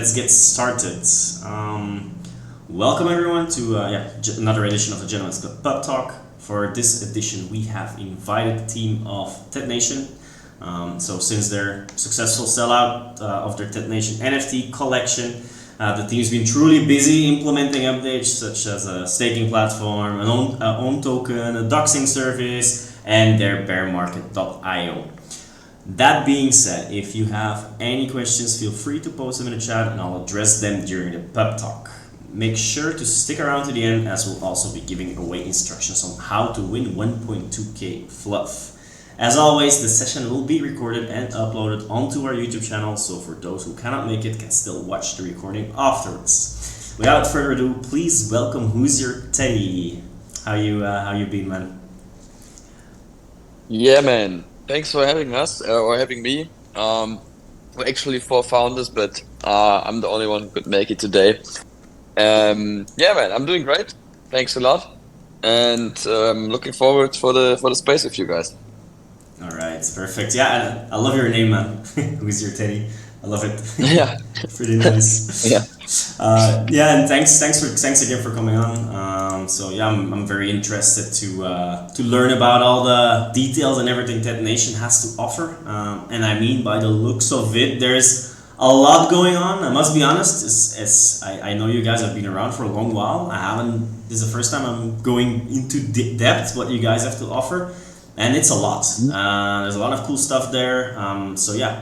Let's get started. Welcome everyone to another edition of the Gentlemen's Club Pub Talk. For this edition, we have invited the team of Ted Nation. So since their successful sellout of their Ted Nation NFT collection, the team's been truly busy implementing updates such as a staking platform, an own token, a doxing service, and their bearmarket.io. That being said, if you have any questions, feel free to post them in the chat and I'll address them during the pub talk. Make sure to stick around to the end, as we'll also be giving away instructions on how to win 1.2k fluff. As always, the session will be recorded and uploaded onto our YouTube channel, so for those who cannot make it, can still watch the recording afterwards. Without further ado, please welcome Who's Your Teddy. How you been, man? Yeah, man. Thanks for having us or having me. We're actually four founders, but I'm the only one who could make it today. Yeah, man, I'm doing great. Thanks a lot, and looking forward for the space with you guys. All right, perfect. Yeah, I love your name, man. Who's Your Teddy? I love it. Yeah, Pretty nice. yeah. And thanks again for coming on. I'm very interested to learn about all the details and everything Ted Nation has to offer. And I mean, by the looks of it, there's a lot going on. I must be honest, as I know you guys have been around for a long while. This is the first time I'm going into depth what you guys have to offer. And it's a lot. There's a lot of cool stuff there.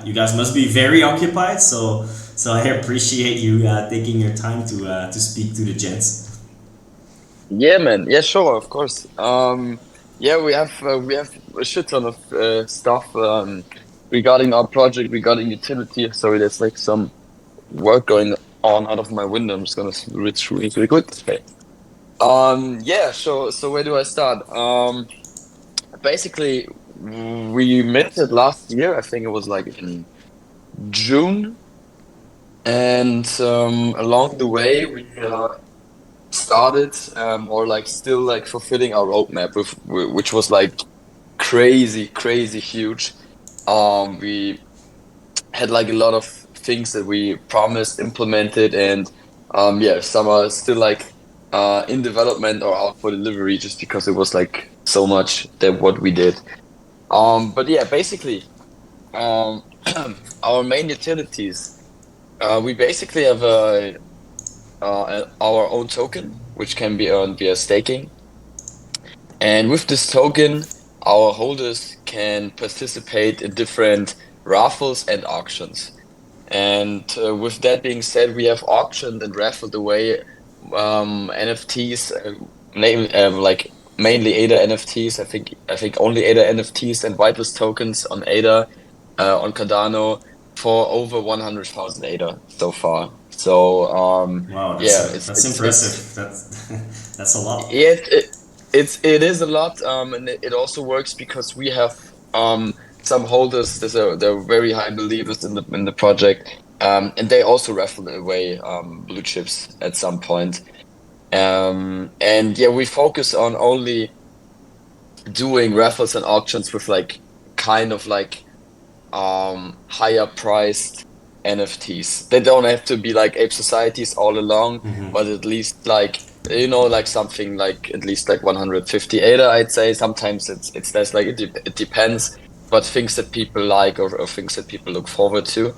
You guys must be very occupied. So I appreciate you taking your time to speak to the gents. Yeah, man. Yeah, sure, of course. We have a shit ton of stuff regarding our project, regarding utility. Sorry, there's like some work going on out of my window. I'm just gonna reach really quick. Okay. So where do I start? Basically, we met it last year. I think it was like in June, and along the way we started or like still like fulfilling our roadmap, which was like crazy huge. We had like a lot of things that we promised, implemented, and some are still like in development or out for delivery, just because it was like so much that what we did. But yeah, basically, our main utilities, we basically have our own token, which can be earned via staking. And with this token, our holders can participate in different raffles and auctions. And with that being said, we have auctioned and raffled away NFTs, like mainly ADA NFTs. I think only ADA NFTs and whitelist tokens on ADA, on Cardano, for over 100,000 ADA so far. So Wow, that's impressive. That's a lot. Yeah, it is a lot, and it also works because we have some holders. They're very high believers in the project, and they also raffle away blue chips at some point. We focus on only doing raffles and auctions with like kind of like higher priced NFTs. They don't have to be like ape societies all along, but at least like like something like at least like 150 ADA, I'd say. Sometimes it's less, like it depends, but things that people like or things that people look forward to.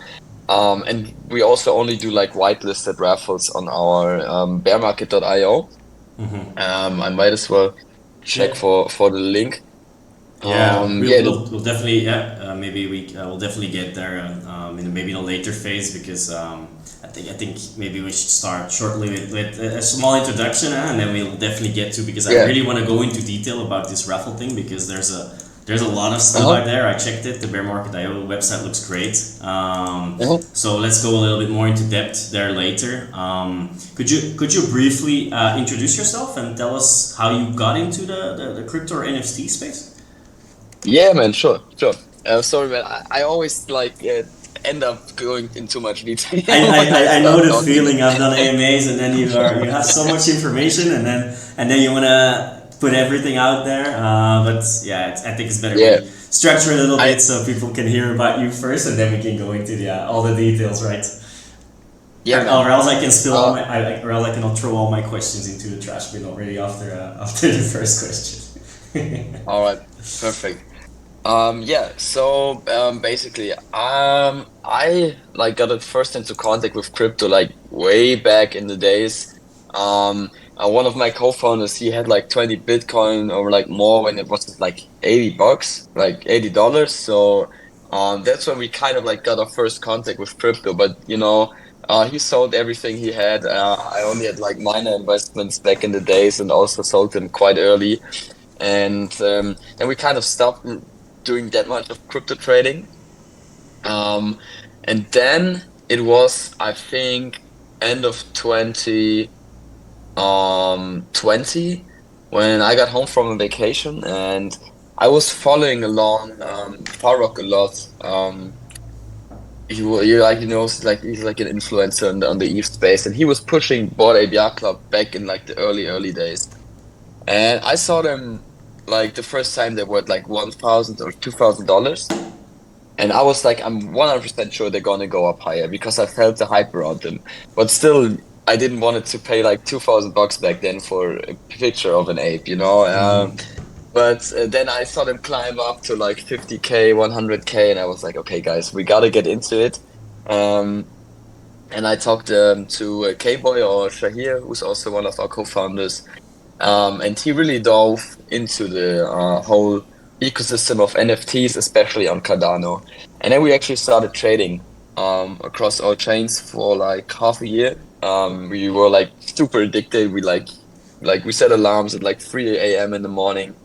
And we also only do like whitelisted raffles on our bearmarket.io. I might as well check for the link. We'll definitely we'll definitely get there in maybe in a later phase, because I think maybe we should start shortly with a small introduction, and then we'll definitely get to, because I really want to go into detail about this raffle thing, because there's a lot of stuff out there. I checked it. The bearmarket.io website looks great. So let's go a little bit more into depth there later. Could you briefly introduce yourself and tell us how you got into the crypto or NFT space? Yeah, man, sure. Sorry, man. I always like end up going in too much detail. I know the feeling. I've done AMAs, and then you have so much information, and then you wanna put everything out there. But yeah, I think it's better we structure a little bit so people can hear about you first, and then we can go into all the details, right? Yeah, Or man. else I can spill all Uh, my, or else I cannot throw all my questions into the trash bin already after after the first question. all right, perfect. Yeah, so basically, I like got it first into contact with crypto like way back in the days. One of my co-founders, he had like 20 Bitcoin or like more when it was like $80, like $80. So that's when we kind of like got our first contact with crypto. But he sold everything he had. I only had like minor investments back in the days and also sold them quite early. And then we kind of stopped doing that much of crypto trading. Um, and then it was, I think, end of 2020 when I got home from a vacation and I was following along Farrokh a lot. You like like he's like an influencer on the ETH space, and he was pushing Bored Ape Yacht Club back in like the early days. And I saw them like the first time they were at like 1,000 or $2,000. And I was like, I'm 100% sure they're gonna go up higher because I felt the hype around them. But still, I didn't want it to pay like $2,000 back then for a picture of an ape, you know? But then I saw them climb up to like 50K, 100K, and I was like, okay, guys, we gotta get into it. Um, and I talked to K-Boy or Shahir, who's also one of our co-founders. And he really dove into the whole ecosystem of NFTs, especially on Cardano. And then we actually started trading across all chains for like half a year. We were like super addicted. We we set alarms at like 3 a.m. in the morning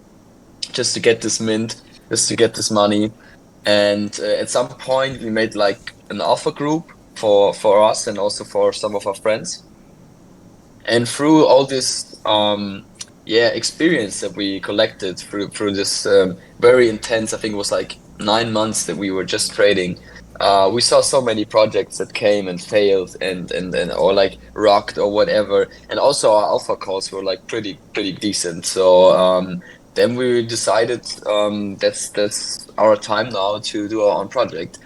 just to get this mint, just to get this money. And at some point, we made like an alpha group for us and also for some of our friends. And through all this experience that we collected through this very intense, I think it was like 9 months that we were just trading. We saw so many projects that came and failed and or like rocked or whatever, and also our alpha calls were like pretty decent. So then we decided that's our time now to do our own project.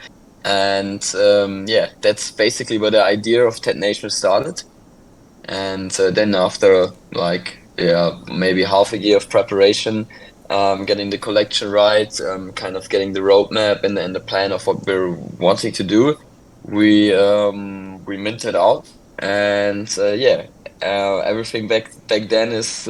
And yeah, that's basically where the idea of Tet Nation started. And then after like maybe half a year of preparation, getting the collection right, kind of getting the roadmap and the plan of what we're wanting to do, we minted out, and everything back then is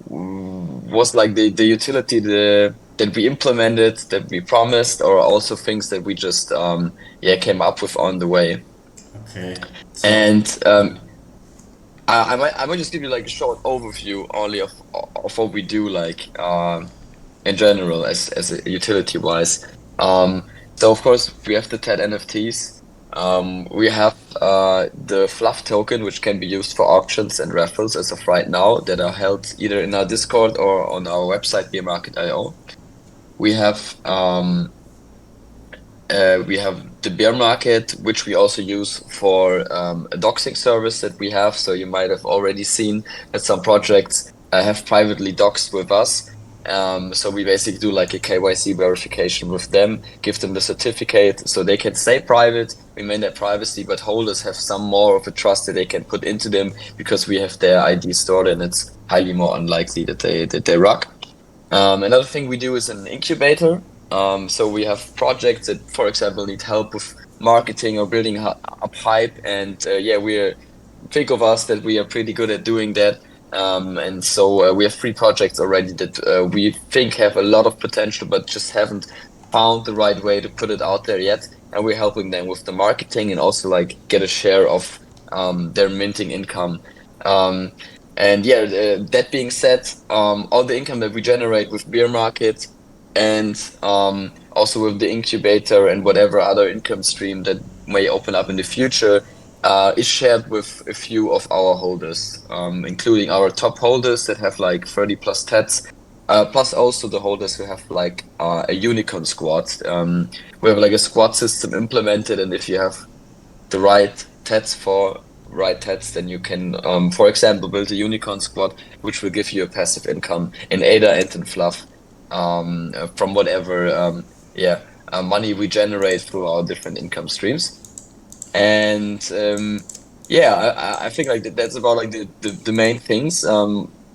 was like the utility that we implemented, that we promised, or also things that we just came up with on the way. Okay, so And I might just give you like a short overview only of what we do like in general as a utility wise. So of course we have the TED NFTs. We have the Fluff token, which can be used for auctions and raffles as of right now, that are held either in our Discord or on our website beermarket.io. We have we have the bear market, which we also use for a doxing service that we have. So you might have already seen that some projects have privately doxed with us. So we basically do like a KYC verification with them, give them the certificate so they can stay private, remain their privacy, but holders have some more of a trust that they can put into them because we have their ID stored, and it's highly more unlikely that they rock. Another thing we do is an incubator. So we have projects that, for example, need help with marketing or building up hype, and we're think of us that we are pretty good at doing that. And so we have 3 projects already that we think have a lot of potential, but just haven't found the right way to put it out there yet. And we're helping them with the marketing and also like get a share of their minting income. Um, and yeah, that being said, all the income that we generate with beer market and also with the incubator and whatever other income stream that may open up in the future is shared with a few of our holders, including our top holders that have like 30 plus TETs, plus also the holders who have like a unicorn squad. We have like a squad system implemented, and if you have the right tats, then you can, for example, build a unicorn squad, which will give you a passive income in ADA and in Fluff from whatever money we generate through our different income streams. And yeah, I think like that's about like the main things.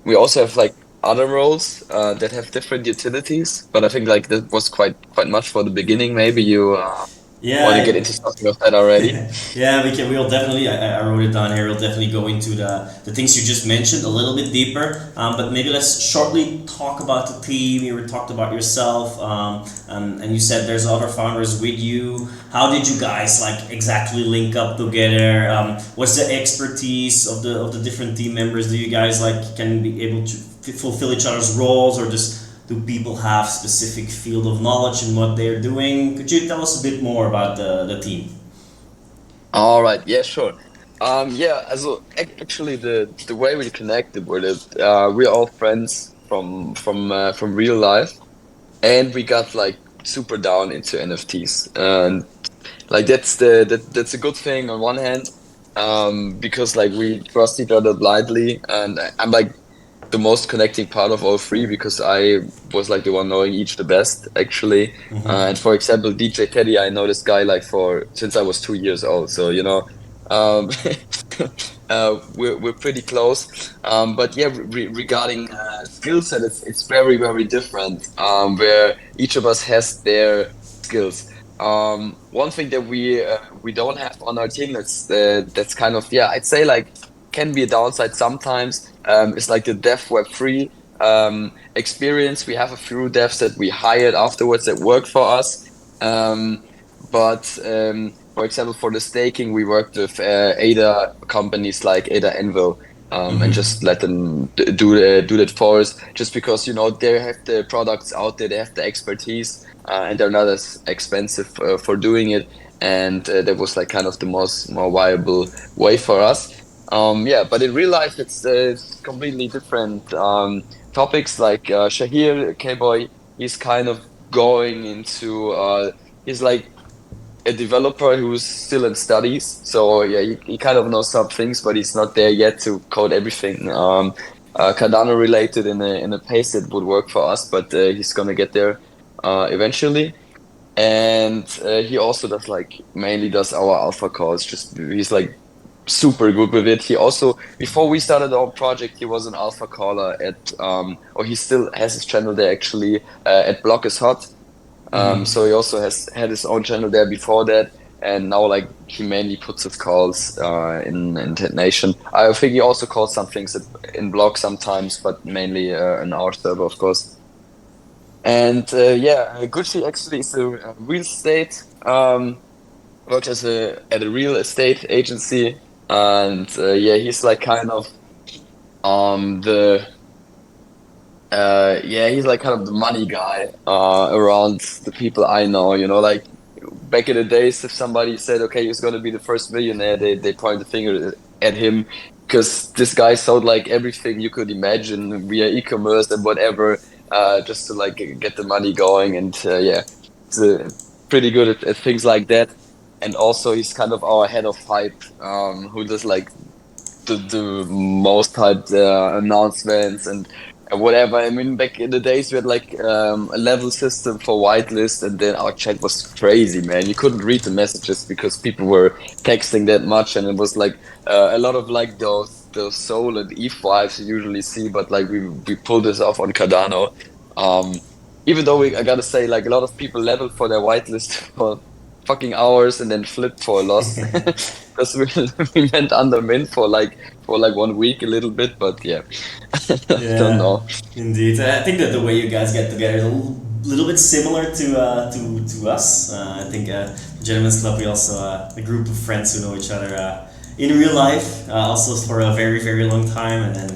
We also have like other roles that have different utilities, but I think like that was quite much for the beginning. Maybe you want to get Yeah, into something of that already. yeah, we can. We'll definitely. I wrote it down here. We'll definitely go into the things you just mentioned a little bit deeper. But maybe let's shortly talk about the team. You were talked about yourself, and you said there's other founders with you. How did you guys like exactly link up together? What's the expertise of the different team members? Do you guys like can be able to fulfill each other's roles, or just do people have specific field of knowledge in what they're doing? Could you tell us a bit more about the team? All right, yeah, sure. Yeah, also actually the way we connected with it, we're all friends from real life, and we got like super down into NFTs, and like that's a good thing on one hand, because like we trust each other blindly, and I'm like the most connecting part of all three because I was like the one knowing each the best actually. And for example, DJ Teddy, I know this guy like for since I was 2 years old, so you know, um, we're pretty close. But yeah, regarding skill set, it's very different. Where each of us has their skills. One thing that we don't have on our team that's kind of yeah, I'd say like can be a downside sometimes. Is like the dev web3 experience. We have a few devs that we hired afterwards that work for us. Um, but for example, for the staking, we worked with ADA companies like ADA Envil. And just let them do that for us. Just because you know they have the products out there, they have the expertise, and they're not as expensive for doing it. And that was like kind of the more viable way for us. Yeah, but in real life, it's completely different topics. Like Shahir K-Boy, he's kind of going into he's like a developer who's still in studies. So yeah, he kind of knows some things, but he's not there yet to code everything. Cardano related in a pace that would work for us, but he's gonna get there eventually. And he also does like mainly does our alpha calls. Just he's like super good with it. He also before we started our project, he was an alpha caller at or he still has his channel there actually at Block is Hot. So he also has had his own channel there before that, and now like he mainly puts his calls in Ted Nation. I think he also calls some things in Block sometimes, but mainly in our server, of course. And yeah, Gucci actually is a real estate. Works as a at a real estate agency, and yeah, he's like kind of the yeah, he's like kind of the money guy around the people I know. You know, like back in the days, if somebody said, "Okay, he's gonna be the first millionaire," they point the finger at him because this guy sold like everything you could imagine via e-commerce and whatever, just to like get the money going. And yeah, he's pretty good at things like that. And also, he's kind of our head of hype, who does like the most hyped announcements and whatever. I mean, back in the days, we had like a level system for whitelist, and then our chat was crazy, man. You couldn't read the messages because people were texting that much, and it was like a lot of like those soul and ETH vibes you usually see, but like we pulled this off on Cardano. Um, Even though I gotta say, like a lot of people leveled for their whitelist for fucking hours and then flipped for a loss because we went under mint for like 1 week a little bit, but yeah, don't Yeah, know. indeed. I think that the way you guys get together is a little bit similar to us. I think Gentlemen's Club, we also a group of friends who know each other in real life, also for a very long time, and then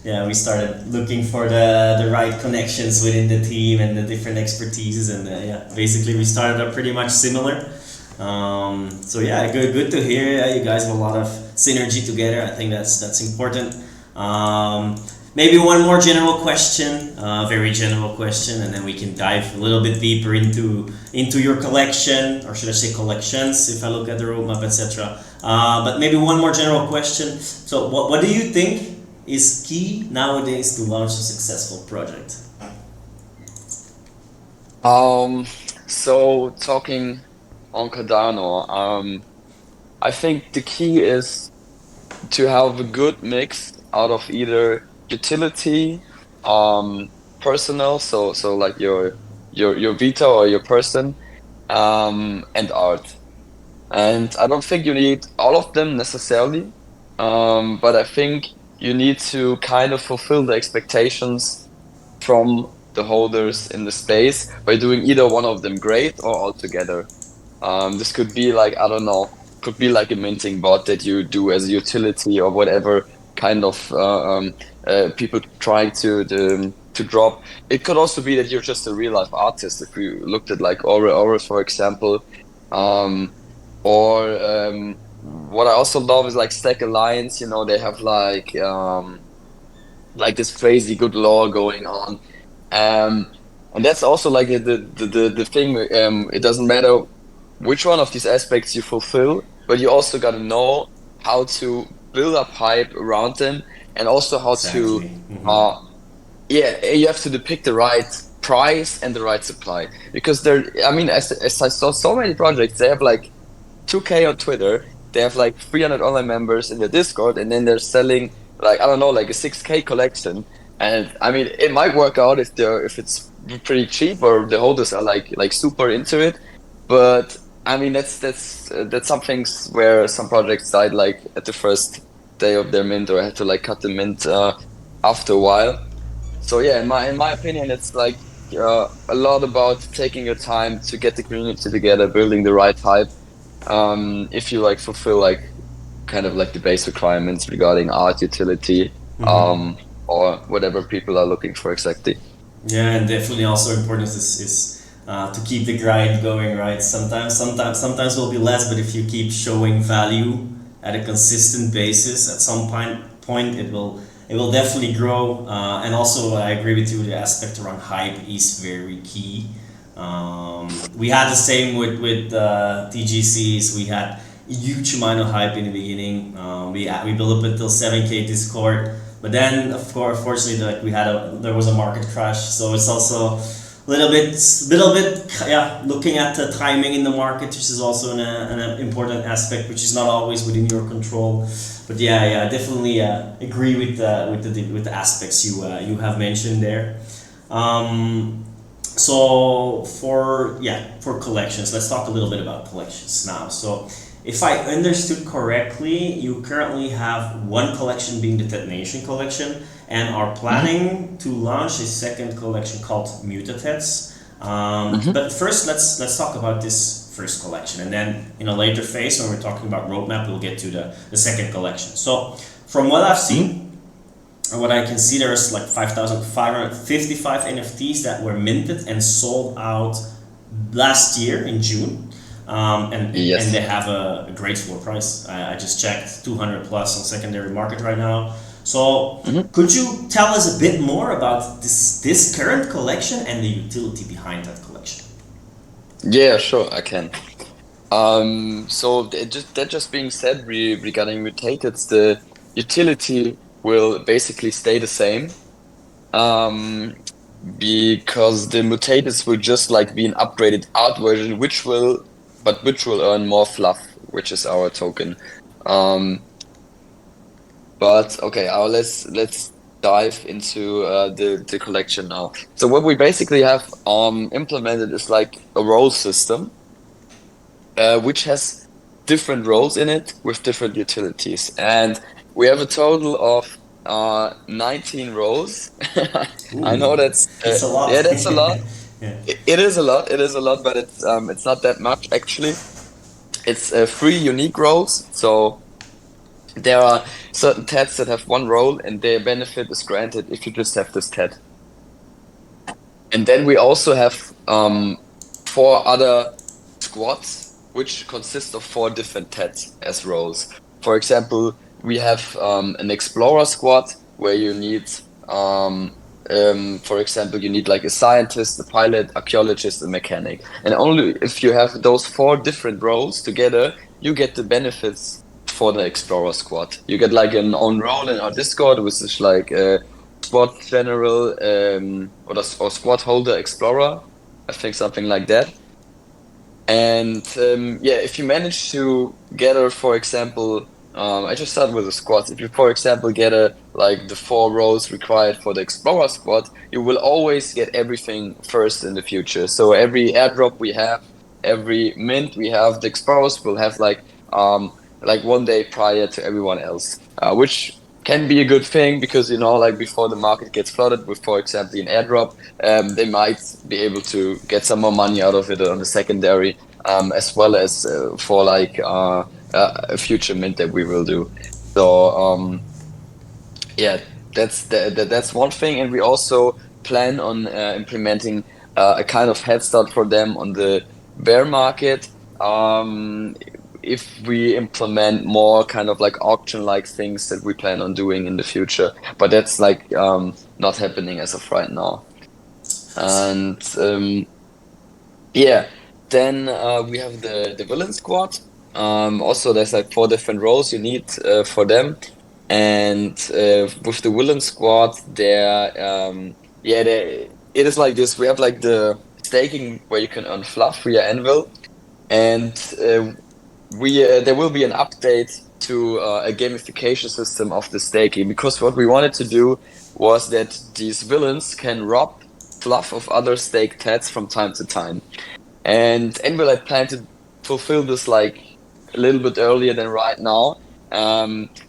yeah, we started looking for the right connections within the team and the different expertises, and yeah, basically we started up pretty much similar. So yeah, good to hear. You guys have a lot of synergy together. I think that's important. Um, Maybe one more general question, very general question, and then we can dive a little bit deeper into your collection, or should I say collections, if I look at the roadmap, etc. But maybe one more general question. So, what do you think is key nowadays to launch a successful project? Um, so talking on Cardano, I think the key is to have a good mix out of either utility, um, personal, so like your Vita or your person, and art. And I don't think you need all of them necessarily, but I think you need to kind of fulfill the expectations from the holders in the space by doing either one of them great or all together. This could be like, I don't know, could be like a minting bot that you do as a utility or whatever kind of people trying to drop. It could also be that you're just a real life artist. If you looked at like Aura, for example, um, or what I also love is like Stack Alliance. You know, they have like this crazy good lore going on. Um, and that's also like the thing. It doesn't matter which one of these aspects you fulfill, but you also got to know how to build up hype around them, and also how to, Exactly. uh, yeah, you have to depict the right price and the right supply. Because there, I mean, as I saw so many projects, they have like 2K on Twitter. They have like 300 online members in their Discord, and then they're selling like, I don't know, like a 6K collection. And I mean, it might work out if it's pretty cheap or the holders are like super into it. But I mean, that's some things where some projects died like at the first day of their mint, or had to like cut the mint after a while. So yeah, in my opinion, it's like a lot about taking your time to get the community together, building the right hype. If you like fulfill like kind of like the base requirements regarding art utility, um, or whatever people are looking for exactly. Yeah, and definitely also important is to keep the grind going, right? Sometimes will be less, but if you keep showing value at a consistent basis, at some point it will definitely grow. And also, I agree with you. The aspect around hype is very key. We had the same with TGCs. We had a huge amount of hype in the beginning. We built up until 7K Discord, but then of course, fortunately, like there was a market crash. So it's also little bit, yeah. Looking at the timing in the market, which is also an important aspect, which is not always within your control. But yeah, I definitely agree with the aspects you have mentioned there. Um, so for collections, let's talk a little bit about collections now. So if I understood correctly, you currently have one collection being the Detonation collection, and are planning to launch a second collection called Mutateds. Hmm. But first, let's talk about this first collection, and then in a later phase, when we're talking about roadmap, we'll get to the second collection. So from what I've seen, and what I can see, there's like 5,555 NFTs that were minted and sold out last year in June. And they Yes. have a great floor price. I just checked 200 plus on secondary market right now. So Hmm. could you tell us a bit more about this current collection and the utility behind that collection? Yeah, sure, I can. So just being said, regarding mutated, the utility will basically stay the same. Um, because the mutated will just like be an upgraded art version, which will earn more fluff, which is our token. Um, but okay, let's dive into the collection now. So what we basically have implemented is like a role system, which has different roles in it with different utilities. And we have a total of 19 roles. I Ooh, know that's it's a lot. yeah, that's a lot. Yeah. It is a lot. It is a lot, but it's not that much actually. It's three unique roles. So there are certain tats that have one role, and their benefit is granted if you just have this tat. And then we also have four other squads, which consist of four different tats as roles. For example, we have an explorer squad where you need, for example, you need like a scientist, a pilot, archaeologist, a mechanic. And only if you have those four different roles together, you get the benefits for the explorer squad. You get like an own role in our Discord, which is like squad general, or squad holder explorer. I think something like that. And yeah, if you manage to gather, for example, I just start with the squads. If you, for example, gather like the 4 rows required for the Explorer squad, you will always get everything first in the future. So every airdrop we have, every mint we have, the Explorers will have like 1 day prior to everyone else, which can be a good thing because like before the market gets flooded with, for example, an airdrop, they might be able to get some more money out of it on the secondary, as well as for like a future mint that we will do. So yeah, that's one thing, and we also plan on implementing a kind of head start for them on the bear market. Um, if we implement more kind of like auction-like things that we plan on doing in the future, but that's like not happening as of right now. And yeah, then we have the villain squad. Also, there's like 4 different roles you need for them, and with the villain squad, it is like this. We have like the staking where you can earn fluff via Anvil, and we there will be an update to a gamification system of the staking, because what we wanted to do was that these villains can rob fluff of other stake tats from time to time. And anyway, I plan to fulfill this like a little bit earlier than right now.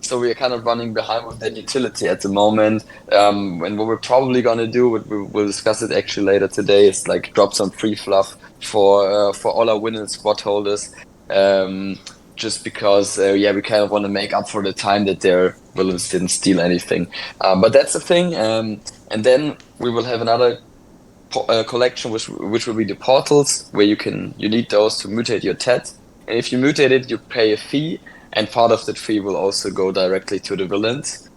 So we're kind of running behind with that utility at the moment. And what we're probably gonna do, we'll discuss it actually later today, is like drop some free fluff for all our winning squad holders. Just because, yeah, we kind of want to make up for the time that their villains didn't steal anything. But that's the thing. And then we will have another collection, which will be the portals, where you need those to mutate your tet, and if you mutate it, you pay a fee, and part of that fee will also go directly to the villains.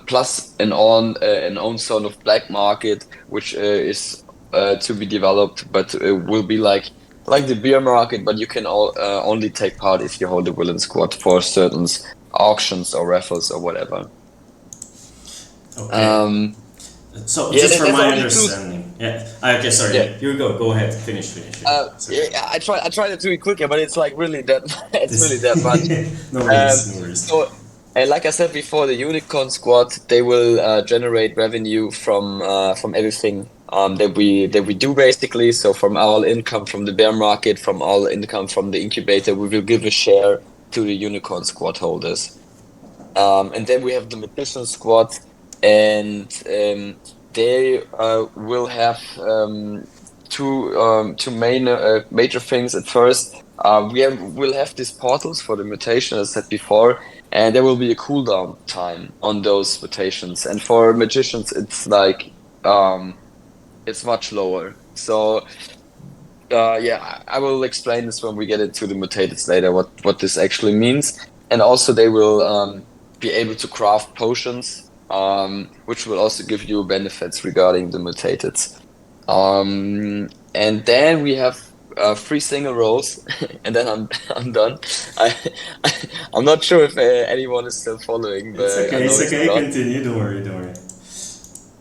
Plus an own sort of black market, which is to be developed, but it will be like the beer market, but you can only take part if you hold the villain squad for certain auctions or raffles or whatever. Okay. So Yeah, just from there's my only two. understanding, yeah. Okay, sorry. Yeah. Yeah, you go. Go ahead. Finish. Sorry. Yeah, I try to do it quicker, but it's like really that it's really This. that much. No Um, worries. No worries. so, and like I said before, the Unicorn Squad, they will generate revenue from everything that we do basically. So from all income from the bear market, from all income from the incubator, we will give a share to the Unicorn Squad holders. And then we have the Magician Squad, and they will have two main major things. At first, we'll have these portals for the mutation, as I said before, and there will be a cooldown time on those mutations. And for magicians, it's like it's much lower. So yeah, I will explain this when we get into the mutated later, what this actually means. And also they will be able to craft potions, which will also give you benefits regarding the mutated. And then we have 3 single rows, and then I'm done. I, I'm not sure if anyone is still following, It's but I okay. know It's it's a okay. lot. Continue. Don't worry. Don't worry.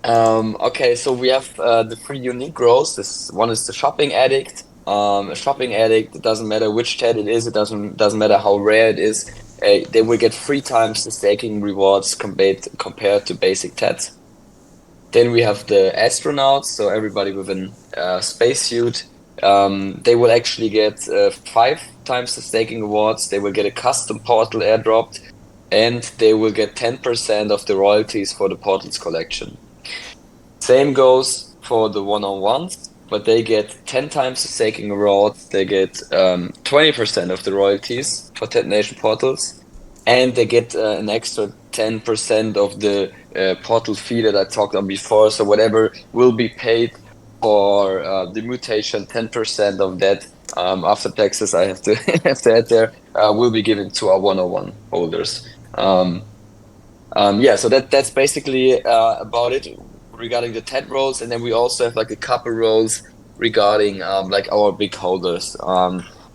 Okay, so we have the 3 unique roles. This one is the shopping addict. A shopping addict, it doesn't matter which tat it is, it doesn't matter how rare it is. They will get 3 times the staking rewards compared to basic tats. Then we have the astronauts, so everybody with an spacesuit. They will actually get 5 times the staking rewards. They will get a custom portal airdropped, and they will get 10% of the royalties for the portals collection. Same goes for the one-on-ones, but they get 10 times the staking rewards. They get 20% of the royalties for detonation portals, and they get an extra 10% of the portal fee that I talked on before. So whatever will be paid for the mutation, 10% of that after taxes, I have to have to add there, will be given to our one-on-one holders. Yeah, so that's basically about it regarding the TED roles, and then we also have like a couple roles regarding like our big holders.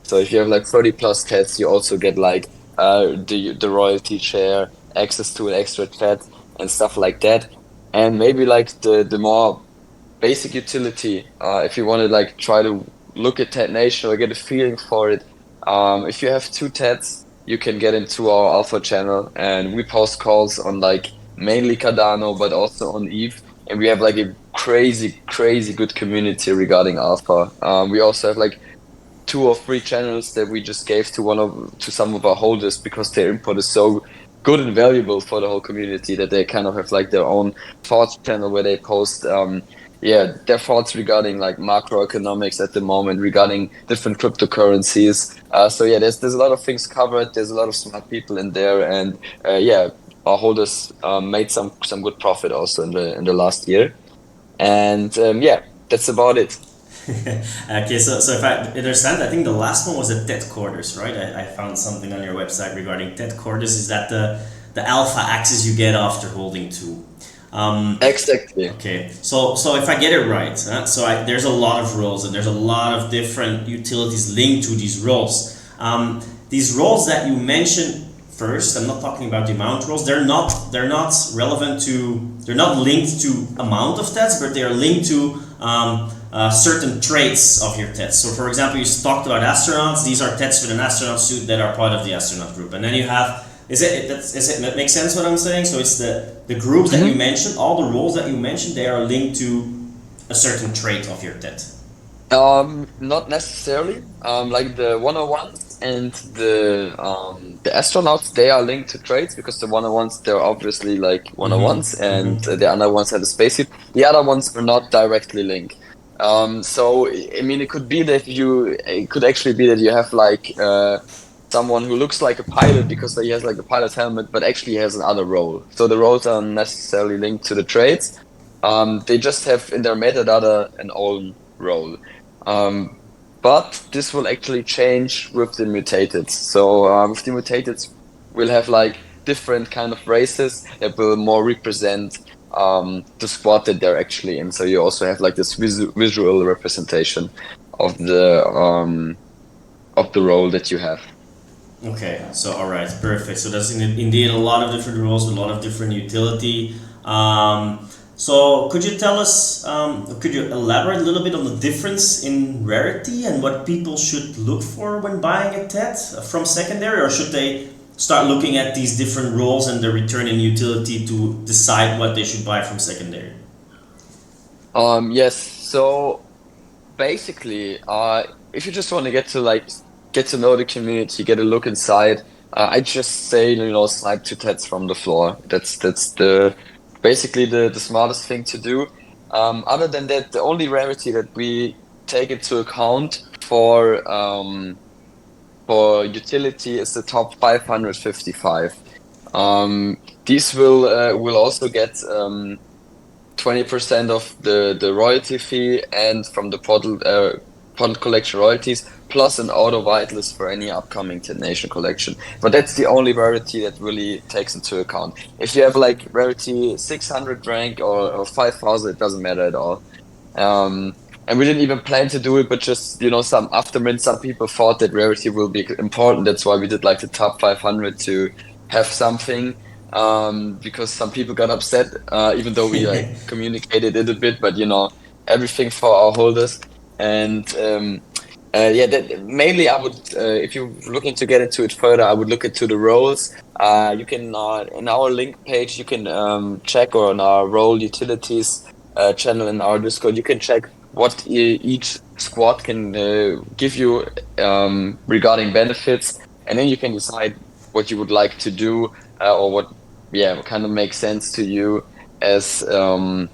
So if you have like 30 plus TEDs, you also get like the royalty share, access to an extra TED, and stuff like that. And maybe like the more basic utility, if you want to like try to look at Ted Nation or get a feeling for it, if you have two Teds, you can get into our Alpha channel, and we post calls on like mainly Cardano, but also on ETH, and we have like a crazy good community regarding Alpha. We also have like 2 or 3 channels that we just gave to some of our holders because their input is so good and valuable for the whole community that they kind of have like their own thoughts channel where they post their thoughts regarding like macroeconomics at the moment, regarding different cryptocurrencies. So yeah, there's a lot of things covered. There's a lot of smart people in there, and yeah, our holders made some good profit also in the last year. And yeah, that's about it. Okay, so if I understand, I think the last one was the TED quarters, right? I found something on your website regarding TED quarters. Is that the alpha access you get after holding two? Exactly. Okay, so if I get it right, there's a lot of roles and there's a lot of different utilities linked to these roles. These roles that you mentioned first, I'm not talking about the amount roles. They're not relevant to. They're not linked to amount of TEDs, but they are linked to certain traits of your TEDs. So, for example, you talked about astronauts. These are TEDs with an astronaut suit that are part of the astronaut group, and then you have. Is it that makes sense what I'm saying? So it's the groups that you mentioned, all the roles that you mentioned, they are linked to a certain trait of your TED. Not necessarily. Like the 101s and the astronauts, they are linked to trades because the 101s, they're obviously like 101s, and the other ones have a spacesuit. The other ones are not directly linked. So I mean, it could be that it could actually be that you have like someone who looks like a pilot because he has like a pilot's helmet, but actually has another role. So the roles aren't necessarily linked to the trades. They just have in their metadata an own role. But this will actually change with the mutated. So with the mutated, we'll have like different kind of races that will more represent the squad that they're actually in. So you also have like this visual representation of the role that you have. Okay, so all right, perfect. So that's indeed a lot of different roles, a lot of different utility. So could you tell us, could you elaborate a little bit on the difference in rarity and what people should look for when buying a TED from secondary, or should they start looking at these different roles and the return in utility to decide what they should buy from secondary? Yes. So basically, if you just want to get to know the community, get a look inside, I just say snipe 2 TEDs from the floor. That's the basically the smartest thing to do. Other than that, the only rarity that we take into account for utility is the top 555. These will also get 20% of the royalty fee and from the portal collection royalties, plus an auto whitelist for any upcoming TED Nation collection. But that's the only rarity that really takes into account. If you have like rarity 600 rank or 5,000, it doesn't matter at all. And we didn't even plan to do it, but just some after mint, some people thought that rarity will be important. That's why we did like the top 500 to have something. Because some people got upset, even though we like communicated it a bit, but everything for our holders. And yeah, that mainly I would, if you're looking to get into it further, I would look into the roles. You can in our link page, you can check, or on our role utilities channel in our Discord, you can check what each squad can give you regarding benefits, and then you can decide what you would like to do, or what kind of makes sense to you as a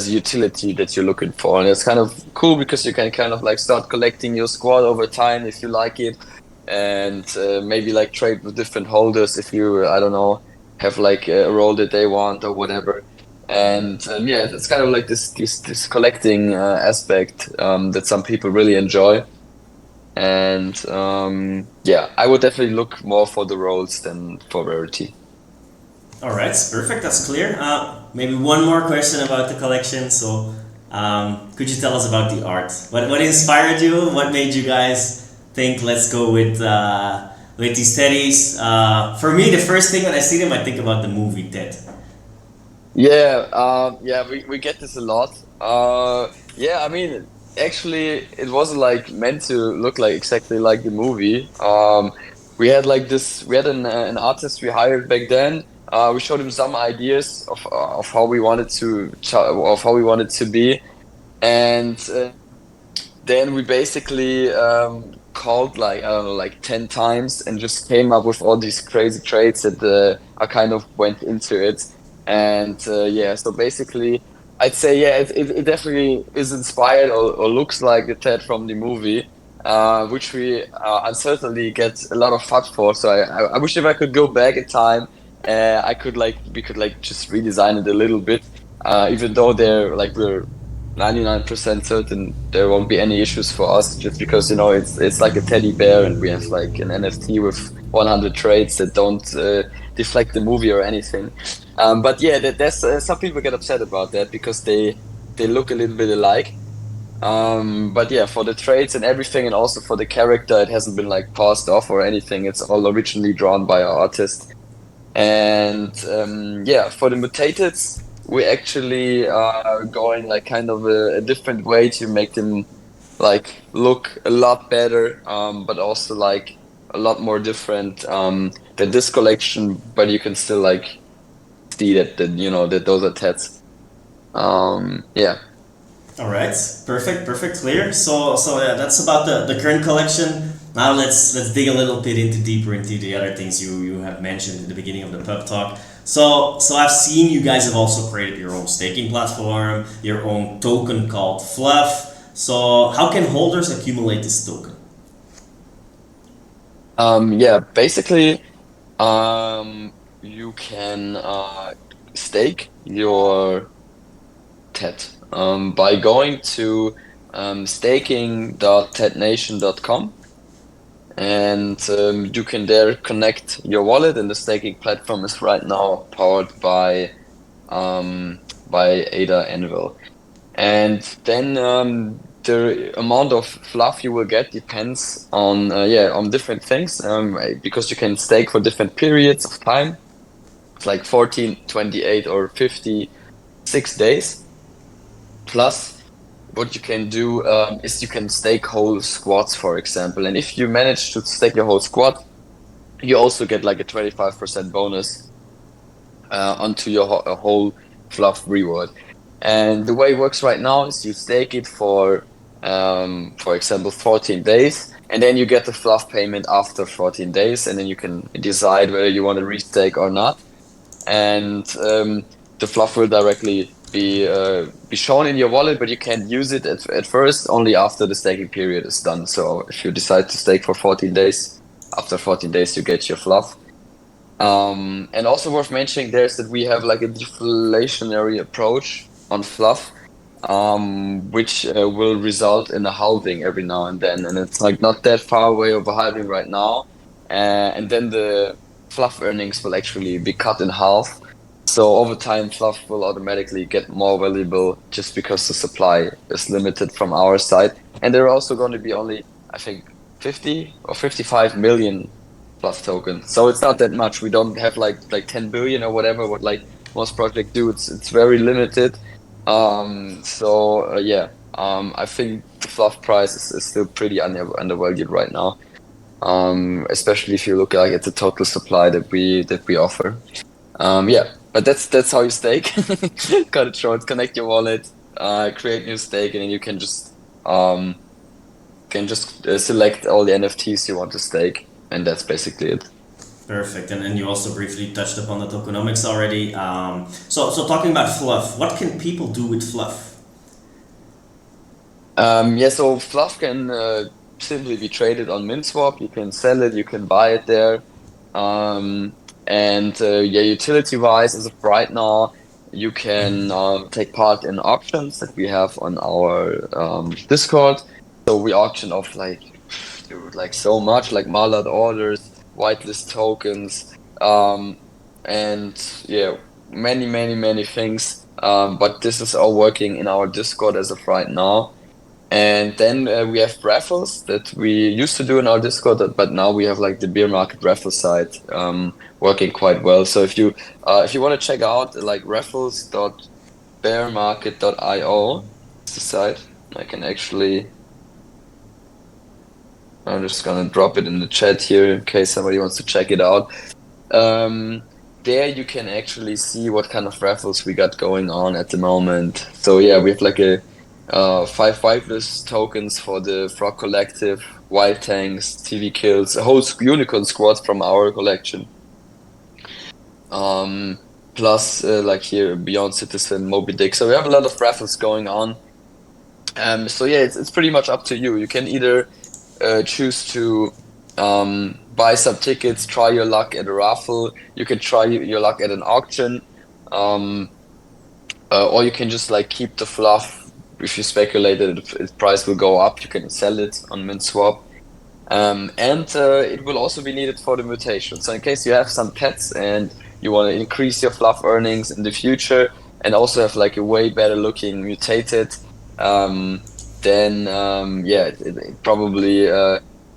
utility that you're looking for. And it's kind of cool because you can kind of like start collecting your squad over time if you like it, and maybe like trade with different holders if you, I don't know, have like a role that they want or whatever. And yeah, it's kind of like this collecting aspect that some people really enjoy. And yeah, I would definitely look more for the roles than for rarity. All right, perfect. That's clear. Maybe one more question about the collection. So, could you tell us about the art? What inspired you? What made you guys think, let's go with these teddies? For me, the first thing when I see them, I think about the movie Ted. Yeah, yeah, we get this a lot. Yeah, I mean, actually it wasn't like meant to look like exactly like the movie. We had like this. We had an artist we hired back then. We showed him some ideas of how we wanted of how we wanted to be, and then we basically called like I don't know like 10 times and just came up with all these crazy traits that I kind of went into it. And yeah, so basically I'd say yeah, it definitely is inspired or looks like the Ted from the movie, which we uncertainly get a lot of fuck for. So I wish if I could go back in time, I could like we could like just redesign it a little bit, even though we're 99% certain there won't be any issues for us just because it's like a teddy bear and we have like an NFT with 100 traits that don't deflect the movie or anything. But yeah, there's some people get upset about that because they look a little bit alike. But yeah, for the traits and everything, and also for the character, it hasn't been like passed off or anything. It's all originally drawn by our artist. And yeah, for the mutated, we actually are going like kind of a different way to make them like look a lot better, but also like a lot more different than this collection. But you can still like see that that those are tats. Yeah. All right, perfect, clear. So yeah, that's about the current collection. Now let's dig a little bit into deeper into the other things you have mentioned in the beginning of the pub talk. So I've seen you guys have also created your own staking platform, your own token called Fluff. So how can holders accumulate this token? Yeah. Basically, you can stake your TED by going to staking.tednation.com, and you can there connect your wallet, and the staking platform is right now powered by Ada Anvil. And then the amount of fluff you will get depends on on different things, because you can stake for different periods of time. It's like 14, 28, or 56 days. Plus, what you can do is you can stake whole squads, for example. And if you manage to stake your whole squad, you also get like a 25% bonus onto your whole fluff reward. And the way it works right now is you stake it for example, 14 days, and then you get the fluff payment after 14 days, and then you can decide whether you want to restake or not. And the fluff will directly be shown in your wallet, but you can't use it at first, only after the staking period is done. So if you decide to stake for 14 days, after 14 days you get your fluff. And also worth mentioning there is that we have like a deflationary approach on fluff, which will result in a halving every now and then, and it's like not that far away of a halving right now, and then the fluff earnings will actually be cut in half. So over time, fluff will automatically get more valuable just because the supply is limited from our side, and there are also going to be only, I think, 50 or 55 million fluff tokens. So it's not that much. We don't have like 10 billion or whatever what like most projects do. It's very limited. Yeah, I think the fluff price is still pretty undervalued right now. Especially if you look like at the total supply that we offer. Yeah, but that's how you stake. Cut it short, connect your wallet, create new stake, and then you can just select all the NFTs you want to stake, and that's basically it. Perfect. And then you also briefly touched upon the tokenomics already. So talking about Fluff, what can people do with Fluff? Yeah, so fluff can simply be traded on MinSwap. You can sell it, you can buy it there. And yeah, utility wise, as of right now, you can take part in auctions that we have on our Discord. So we auction off like, dude, like so much, like Mallard orders, whitelist tokens, and yeah, many things. But this is all working in our Discord as of right now. And then we have raffles that we used to do in our Discord, but now we have like the beer market raffle site working quite well. So if you want to check out like raffles.bearmarket.io, it's the site. I can actually. I'm just gonna drop it in the chat here in case somebody wants to check it out. Um, there you can actually see what kind of raffles we got going on at the moment. So yeah, we have like a five whitelist tokens for the Frog Collective, Wild Tanks, TV Kills, a whole unicorn squad from our collection. Um, plus like here Beyond Citizen, Moby Dick. So we have a lot of raffles going on. So yeah, it's pretty much up to you. You can either choose to buy some tickets, try your luck at a raffle. You can try your luck at an auction, um, or you can just like keep the fluff. If you speculate that its price will go up, you can sell it on MintSwap. And it will also be needed for the mutation. So in case you have some pets and you want to increase your fluff earnings in the future and also have like a way better looking mutated, um, then yeah, it probably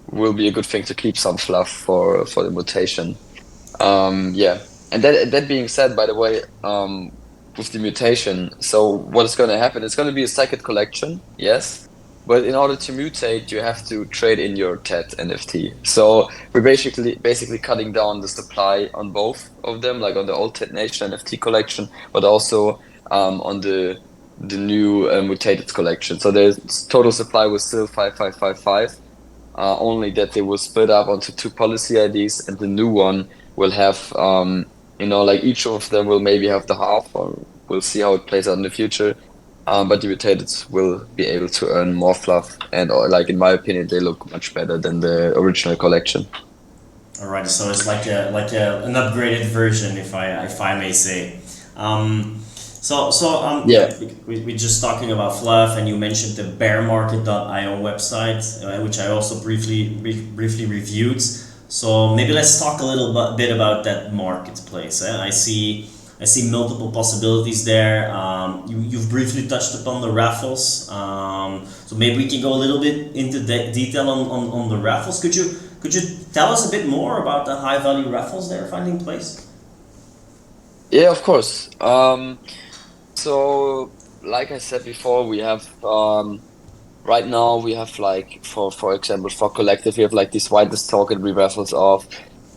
will be a good thing to keep some fluff for the mutation. Yeah, and that being said, by the way, with the mutation, so what is going to happen? It's going to be a second collection, yes, but in order to mutate, you have to trade in your TED NFT. So we're basically cutting down the supply on both of them, like on the old TED Nation NFT collection, but also on the new mutated collection. So the total supply was still 5555. Only that they will split up onto two policy IDs, and the new one will have, like each of them will maybe have the half, or we'll see how it plays out in the future. But the mutated will be able to earn more fluff, and like in my opinion, they look much better than the original collection. All right, so it's like an upgraded version, if I may say. Yeah. Yeah, we're just talking about fluff, and you mentioned the bearmarket.io website, which I also briefly reviewed. So maybe let's talk a little bit about that marketplace. I see multiple possibilities there. You've briefly touched upon the raffles. So maybe we can go a little bit into detail on the raffles. Could you tell us a bit more about the high value raffles that are finding place? Yeah, of course. So like I said before, we have right now we have like for example for collective we have like this whitelist token we raffles off.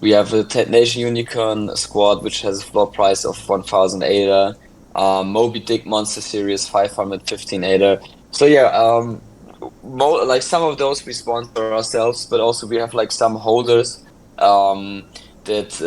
We have a Ted Nation Unicorn squad which has a floor price of 1,000 ADA. Moby Dick Monster Series 515 ADA. So yeah, like some of those we sponsor ourselves, but also we have like some holders um, that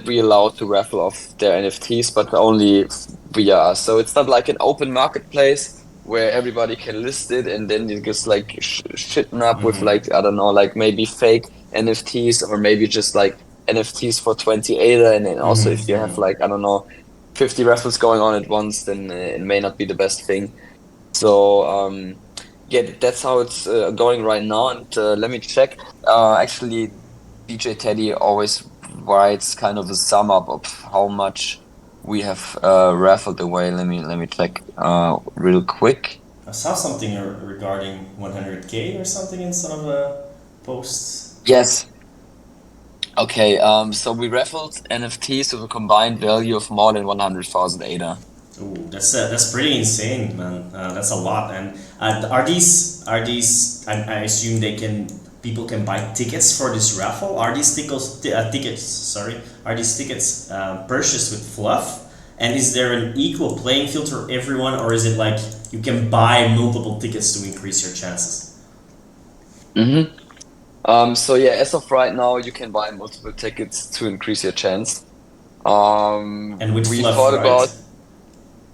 we allow to raffle off their NFTs, but only via us. So it's not like an open marketplace where everybody can list it and then it gets like shitten up with like I don't know, like maybe fake NFTs or maybe just like NFTs for 20 ADA. And then also if you have like I don't know 50 raffles going on at once, then it may not be the best thing. So yeah, that's how it's going right now. And let me check. Actually, DJ Teddy always writes kind of a sum up of how much we have raffled away. Let me check real quick. I saw something regarding 100K or something in some of the posts. Yes. Okay. So we raffled NFTs with a combined value of more than 100,000 ADA. Ooh, that's pretty insane, man. That's a lot. And I assume people can buy tickets for this raffle. Are these tickets? Sorry, are these tickets purchased with fluff? And is there an equal playing field for everyone, or is it like you can buy multiple tickets to increase your chances? Mm-hmm. So yeah, as of right now, you can buy multiple tickets to increase your chance. And with We fluff, thought right? about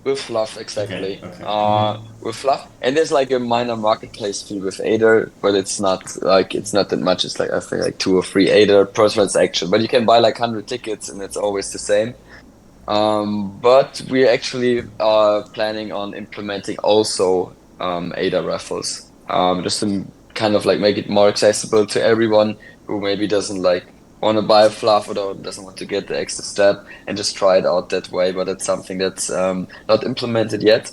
with fluff, Okay. exactly. Okay. With fluff, and there's like a minor marketplace fee with Ader, but it's not that much. It's like I think like 2 or 3 Ader per transaction. But you can buy like 100 tickets, and it's always the same. But we actually are planning on implementing also Ader raffles, just to kind of like make it more accessible to everyone who maybe doesn't like want to buy a fluff or doesn't want to get the extra step and just try it out that way. But it's something that's not implemented yet.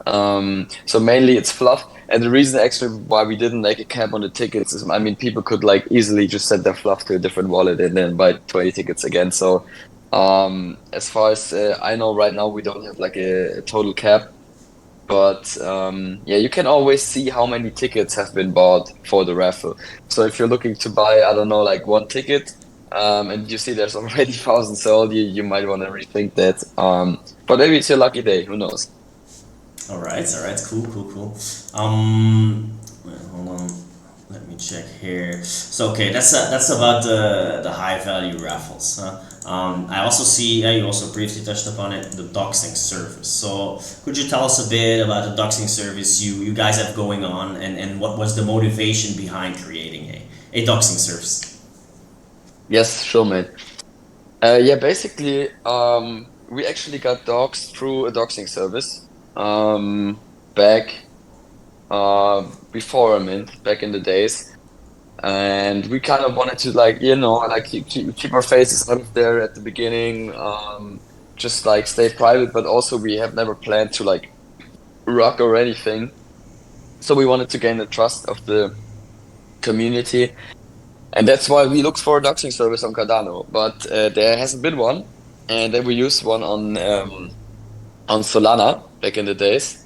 So mainly it's fluff. And the reason actually why we didn't make a cap on the tickets is, I mean, people could like easily just send their fluff to a different wallet and then buy 20 tickets again. So, as far as I know right now, we don't have like a total cap. But yeah, you can always see how many tickets have been bought for the raffle. So if you're looking to buy, I don't know, like one ticket, and you see there's already thousands sold, you might want to rethink that. But maybe it's your lucky day. Who knows? All right, cool. Wait, hold on, let me check here. So okay, that's about the high value raffles. Huh? I also see, you also briefly touched upon it, the doxing service. So could you tell us a bit about the doxing service you guys have going on, and what was the motivation behind creating a doxing service? Yes, sure, mate. Yeah, basically, we actually got dogs through a doxing service. Back before Mint, back in the days. And we kind of wanted to like, like keep our faces out of there at the beginning, just like stay private, but also we have never planned to like rock or anything. So we wanted to gain the trust of the community, and that's why we looked for a doxing service on Cardano. But there hasn't been one, and then we used one on Solana back in the days.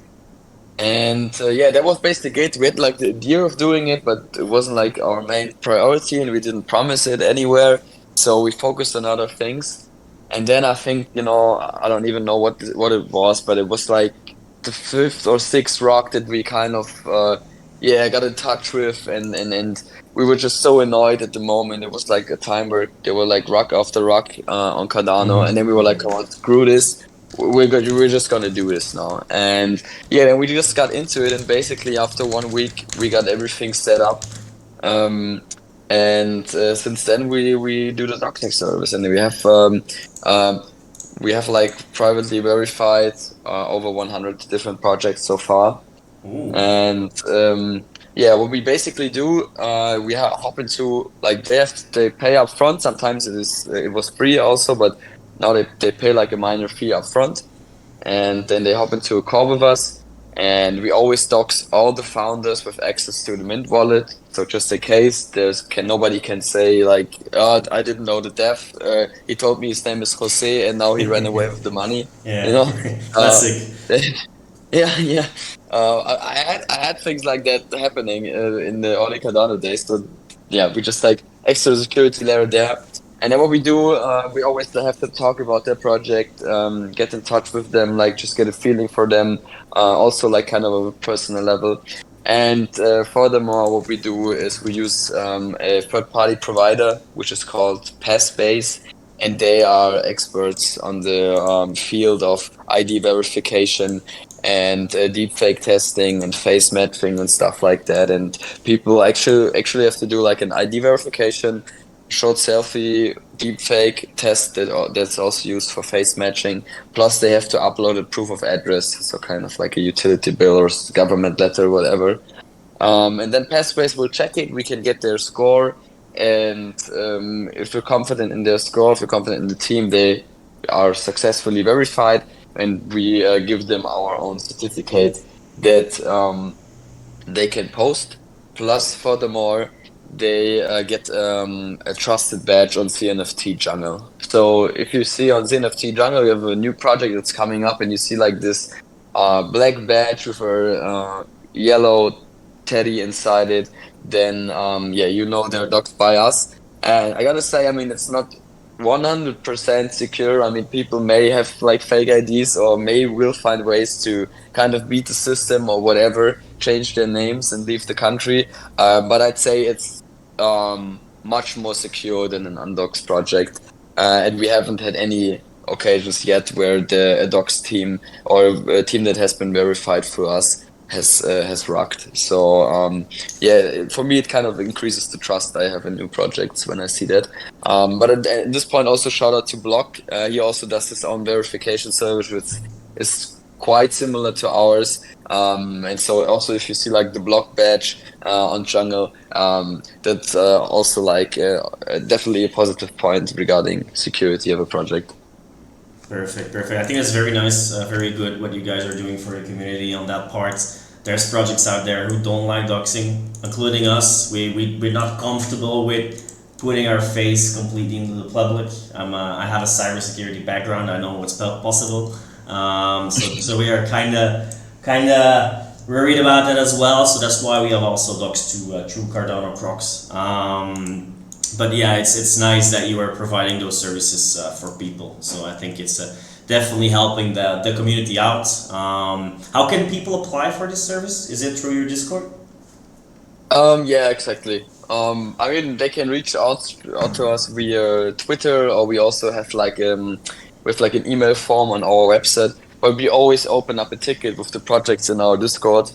And yeah, that was basically it. We had like the idea of doing it, but it wasn't like our main priority, and we didn't promise it anywhere. So we focused on other things. And then I think, I don't even know what it was, but it was like the fifth or sixth rock that we kind of yeah, got in touch with, and we were just so annoyed at the moment. It was like a time where they were like rock after rock on Cardano, and then we were like, come on, screw this. We're just gonna do this now. And yeah, then we just got into it, and basically after 1 week, we got everything set up. Um, and since then, we do the doxing service, and um, we have like privately verified over 100 different projects so far. Ooh. And yeah, what we basically do, we hop into like they pay up front. Sometimes it was free also, but now they pay like a minor fee up front, and then they hop into a call with us, and we always dox all the founders with access to the Mint wallet. So just in case nobody can say like, oh, I didn't know the dev. He told me his name is Jose, and now he ran away with the money. You Yeah, know. classic. Yeah, yeah. I had things like that happening in the early Cardano days. So yeah, we just like extra security layer there. And then what we do, we always have to talk about their project, get in touch with them, like just get a feeling for them, also like kind of a personal level. And furthermore, what we do is we use a third-party provider, which is called Passbase, and they are experts on the field of ID verification and deepfake testing and face matching and stuff like that. And people actually have to do like an ID verification, short selfie deepfake test that's also used for face matching. Plus, they have to upload a proof of address, so kind of like a utility bill or government letter, whatever. And then Passbase will check it. We can get their score, and if we're confident in their score, if we're confident in the team, they are successfully verified, and we give them our own certificate that they can post. Plus, furthermore, they get a trusted badge on CNFT Jungle. So if you see on CNFT Jungle, you have a new project that's coming up, and you see like this black badge with a yellow teddy inside it, then yeah, they're docked by us. And I gotta say, I mean, it's not 100% secure. I mean, people may have like fake IDs or may will find ways to kind of beat the system or whatever, change their names and leave the country. But I'd say it's much more secure than an undoxed project. And we haven't had any occasions yet where the docs team or a team that has been verified for us has rocked. So yeah, for me it kind of increases the trust I have in new projects when I see that. But at this point, also shout out to Block. He also does his own verification service, which is quite similar to ours. And so also if you see like the Block badge on Jungle, that's also like definitely a positive point regarding security of a project. Perfect. I think that's very nice, very good what you guys are doing for the community on that part. There's projects out there who don't like doxing, including us. We're not comfortable with putting our face completely into the public. I have a cybersecurity background. I know what's possible. So we are kind of kind of worried about that as well. So that's why we have also docs to through Cardano Prox. But yeah, it's nice that you are providing those services for people. So I think it's definitely helping the community out. How can people apply for this service? Is it through your Discord? Yeah, exactly. I mean, they can reach out to us via Twitter, or we also have like with like an email form on our website. But we always open up a ticket with the projects in our Discord,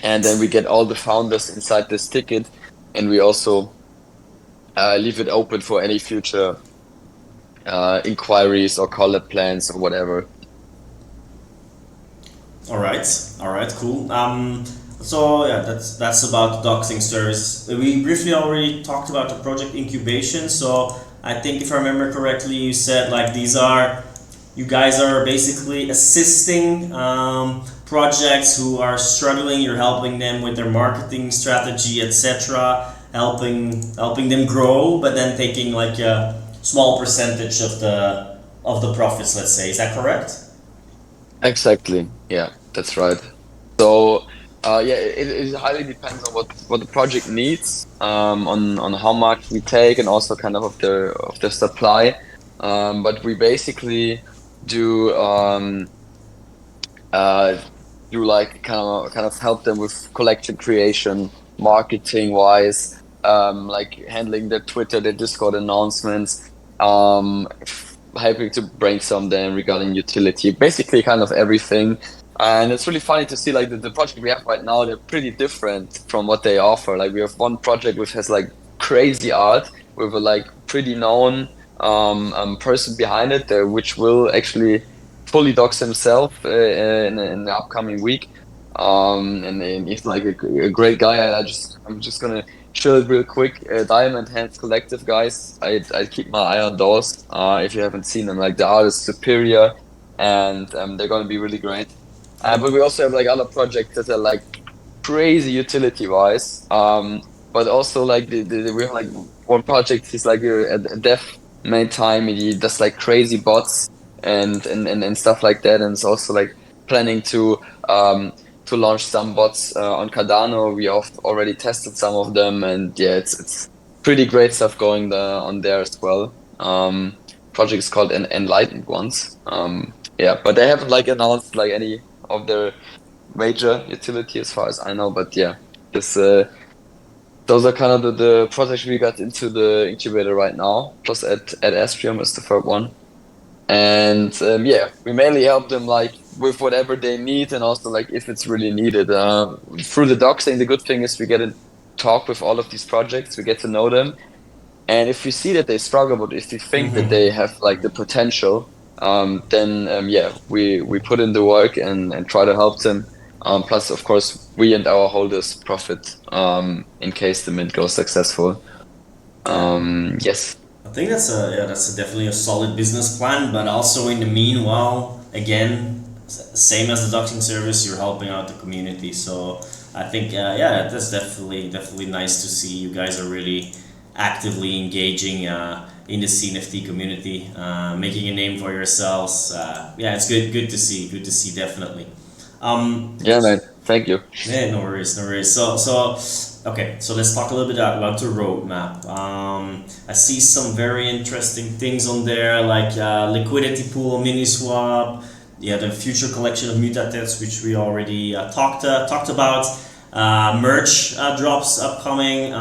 and then we get all the founders inside this ticket, and we also leave it open for any future inquiries or collab plans or whatever. All right, cool. So yeah, that's about the doxing service. We briefly already talked about the project incubation. So I think if I remember correctly, you said like you guys are basically assisting projects who are struggling. You're helping them with their marketing strategy, etc. Helping them grow, but then taking like a small percentage of the profits. Let's say, is that correct? Exactly. Yeah, that's right. So, yeah, it highly depends on what the project needs, on how much we take, and also kind of the supply. But we basically do uh, do like kind of help them with collection creation, marketing wise, like handling their Twitter, their Discord announcements, helping to brainstorm them regarding utility, basically kind of everything. And it's really funny to see like the project we have right now, they're pretty different from what they offer. Like we have one project which has like crazy art with a like pretty known person behind it, which will actually fully docs himself in the upcoming week. And he's like a great guy. I'm just gonna chill it real quick. Diamond Hands Collective guys. I keep my eye on those. If you haven't seen them, like the art is superior, and they're gonna be really great. But we also have like other projects that are like crazy utility wise. But also like we have like one project. He's like a dev main time. He does like crazy bots and stuff like that. And it's also like planning to launch some bots on Cardano. We have already tested some of them, and yeah, it's pretty great stuff going on there as well. Project is called Enlightened Ones. Yeah, but they haven't like announced like any of their major utility as far as I know. But yeah, this those are kind of the projects we got into the incubator right now. Plus at Astrium is the third one. And yeah, we mainly help them like with whatever they need, and also like if it's really needed. Through the doxing, the good thing is we get to talk with all of these projects, we get to know them, and if we see that they struggle, but if we think that they have like the potential, then yeah, we put in the work and try to help them. Plus, of course, we and our holders profit in case the mint goes successful. Yes. I think that's definitely a solid business plan, but also in the meanwhile, again, same as the doxing service, you're helping out the community. So I think yeah, that's definitely nice to see you guys are really actively engaging in the CNFT community, making a name for yourselves. Yeah, it's good to see definitely. Um, Yeah, man. Thank you. yeah, no worries, no worries. Okay, so let's talk a little bit about the roadmap. I see some very interesting things on there, like liquidity pool, mini swap. Yeah, the future collection of mutatets, which we already talked about. Merch drops upcoming.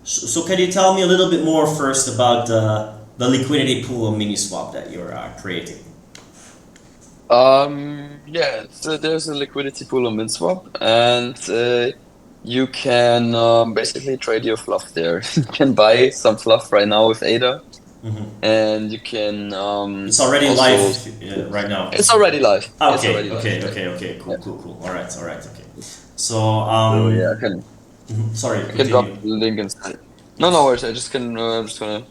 So can you tell me a little bit more first about the liquidity pool of mini swap that you're creating? Yeah, so there's a liquidity pool on MinSwap, and you can basically trade your fluff there. You can buy some fluff right now with ADA, and you can It's already also. live right now. It's already live. It's Okay, already live. Yeah. okay. Yeah. Cool. All right, okay. So, So yeah, sorry, I can drop continue. the link inside. No, no worries. I just can. I'm just gonna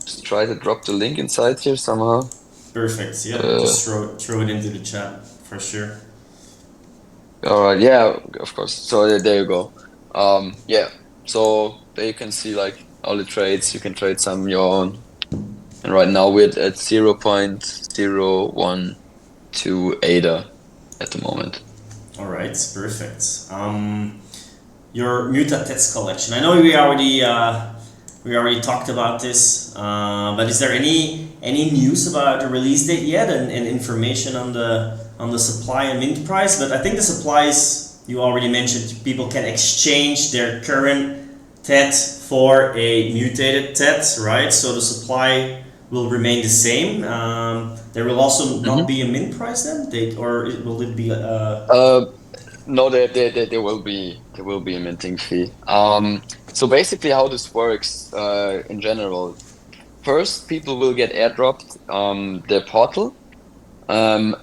just try to drop the link inside here somehow. Perfect. Yeah, Uh, just throw it into the chat for sure. all right. Yeah, of course. So there you go. Yeah. So there you can see like all the trades. You can trade some your own. And right now we're at 0.012 ADA at the moment. All right, perfect. Your muta-tets collection. I know we already talked about this, but is there any news about the release date yet, and information on the supply and mint price? But I think the supplies you already mentioned. People can exchange their current TET for a mutated TET, right? So the supply will remain the same. There will also not Hmm. be a mint price then, will it be? No, there will be a minting fee. So basically, how this works, in general, first people will get airdropped their portal, um,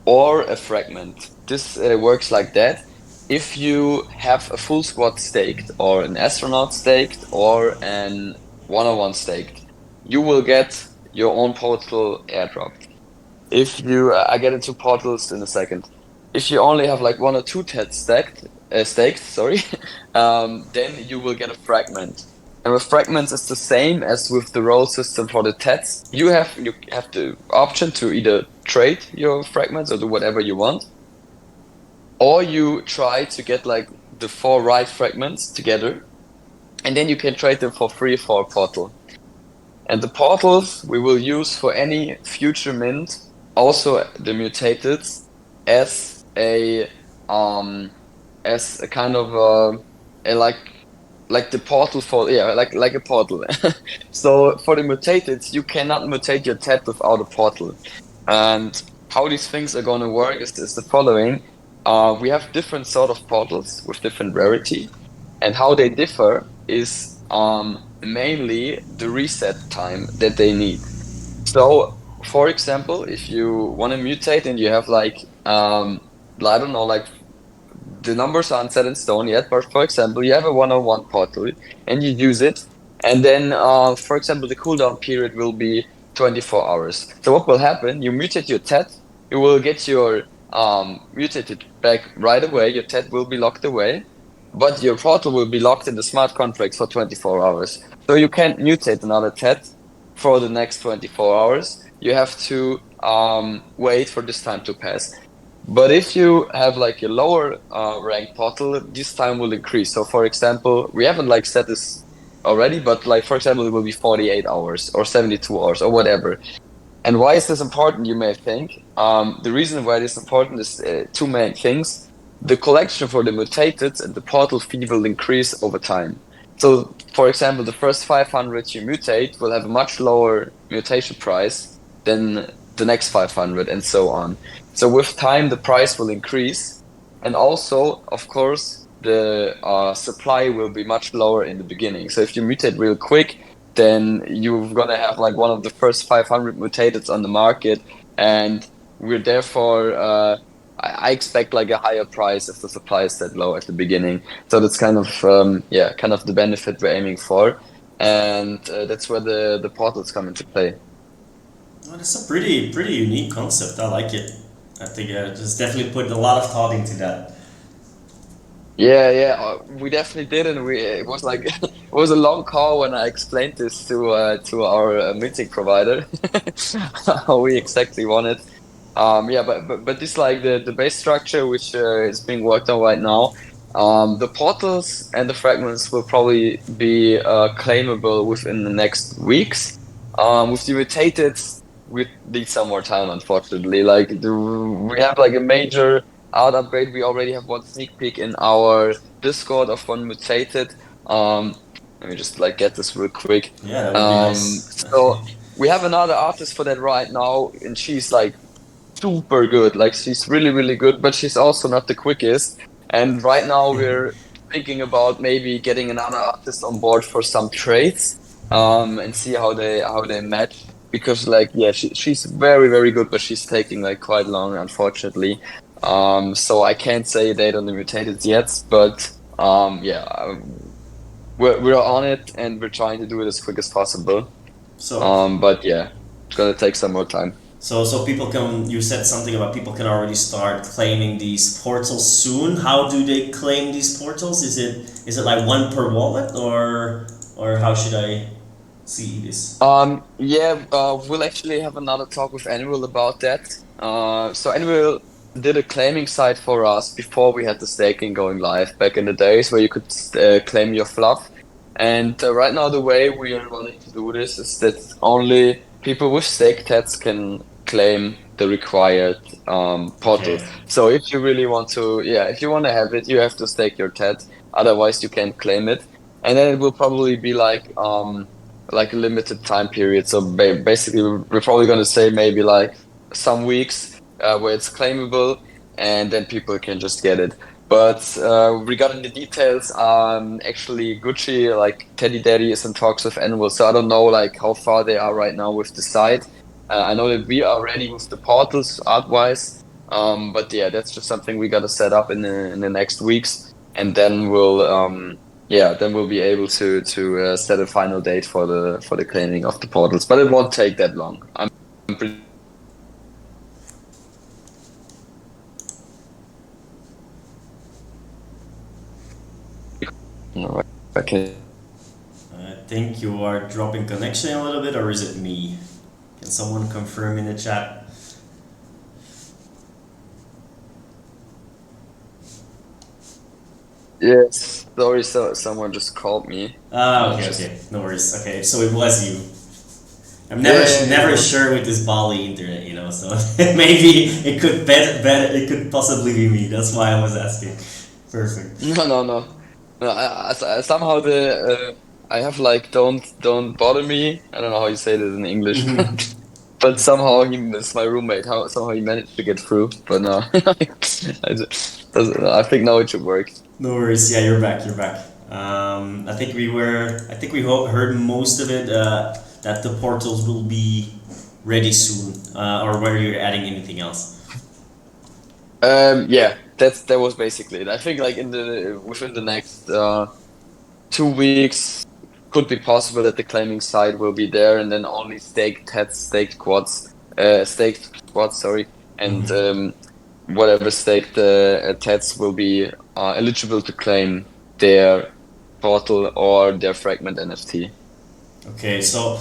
or a fragment. This works like that. If you have a full squad staked, or an astronaut staked, or an 101 staked, you will get your own portal airdropped. If you, I get into portals in a second. If you only have like one or two TEDs staked, sorry, then you will get a fragment. And with fragments, it's the same as with the role system for the TEDs. You have the option to either trade your fragments or do whatever you want, or you try to get like the four right fragments together, and then you can trade them for free for a portal. And the portals we will use for any future mint, also the mutated, as a um as a kind of a like the portal for, yeah, like a portal. So for the mutated, you cannot mutate your tab without a portal. And how these things are going to work is the following. We have different sort of portals with different rarity, and how they differ is mainly the reset time that they need. So, for example, if you want to mutate and you have like I don't know, like the numbers aren't set in stone yet, but for example, you have a 101 portal and you use it, and then for example, the cooldown period will be 24 hours. So what will happen? You mutate your TET, you will get your mutated back right away. Your TET will be locked away, but your portal will be locked in the smart contracts for 24 hours. So you can't mutate another TET for the next 24 hours. You have to wait for this time to pass. But if you have like a lower rank portal, this time will increase. So for example, we haven't like set this already, but like for example, it will be 48 hours or 72 hours or whatever. And why is this important, you may think? The reason why this is important is two main things. The collection for the mutated and the portal fee will increase over time. So, for example, the first 500 you mutate will have a much lower mutation price than the next 500, and so on. So, with time, the price will increase. And also, of course, the supply will be much lower in the beginning. So, if you mutate real quick, then you're gonna have like one of the first 500 mutated on the market, and we're therefore I expect like a higher price if the supply is that low at the beginning. So that's kind of yeah, kind of the benefit we're aiming for, and that's where the portals come into play. Oh, that's a pretty unique concept. I like it. I think just definitely put a lot of thought into that. Yeah, yeah, we definitely did, and we it was like it was a long call when I explained this to our meeting provider how we exactly want it. Yeah, but this like the base structure which is being worked on right now. The portals and the fragments will probably be claimable within the next weeks. With the mutated, we need some more time, unfortunately. We have like a major out upgrade. We already have one sneak peek in our Discord of one mutated. Let me just like get this real quick. Yeah, that would be nice. So we have another artist for that right now, and she's like super good. Like she's really, really good, but she's also not the quickest. And right now we're thinking about maybe getting another artist on board for some trades, and see how they match. Because like yeah, she's very, very good, but she's taking like quite long, unfortunately. So I can't say a date on the mutated yet, but yeah, we're on it and we're trying to do it as quick as possible. So But yeah, it's gonna take some more time. so people can. You said something about people can already start claiming these portals soon. How do they claim these portals? Is it like one per wallet, or how should I see this? Yeah, we'll actually have another talk with Annual about that. So Annual did a claiming site for us before we had the staking going live back in the days where you could claim your fluff. And right now, the way we are wanting to do this is that only people with stake tats can claim the required portal. Okay. So if you really want to, yeah, if you want to have it, you have to stake your tat. Otherwise, you can't claim it. And then it will probably be like a limited time period. So basically, we're probably going to say maybe like some weeks where it's claimable, and then people can just get it. But regarding the details, actually Gucci, like Teddy Daddy, is in talks with Anvil, so I don't know like how far they are right now with the site. I know that we are ready with the portals art-wise, but yeah, that's just something we gotta set up in the next weeks, and then we'll be able to set a final date for the claiming of the portals. But it won't take that long. I'm pretty okay. I think you are dropping connection a little bit, or is it me? Can someone confirm in the chat? Yes, sorry, so someone just called me. Ah, okay, Just okay, no worries. Okay, so it was you. I'm yeah, never yeah, yeah, never no, sure with this Bali internet, you know. So maybe it could it could possibly be me. That's why I was asking. Perfect. no. Somehow I have like don't bother me. I don't know how you say this in English, Mhm. but somehow is my roommate. How somehow he managed to get through, but no, I think now it should work. No worries. Yeah, you're back. You're back. I think we were. I think we heard most of it. That the portals will be ready soon, or whether you're adding anything else. Yeah, that was basically it. I think like in the within the next 2 weeks could be possible that the claiming side will be there, and then only staked squads, sorry, and Mhm. whatever staked tats will be eligible to claim their portal or their fragment NFT. Okay, so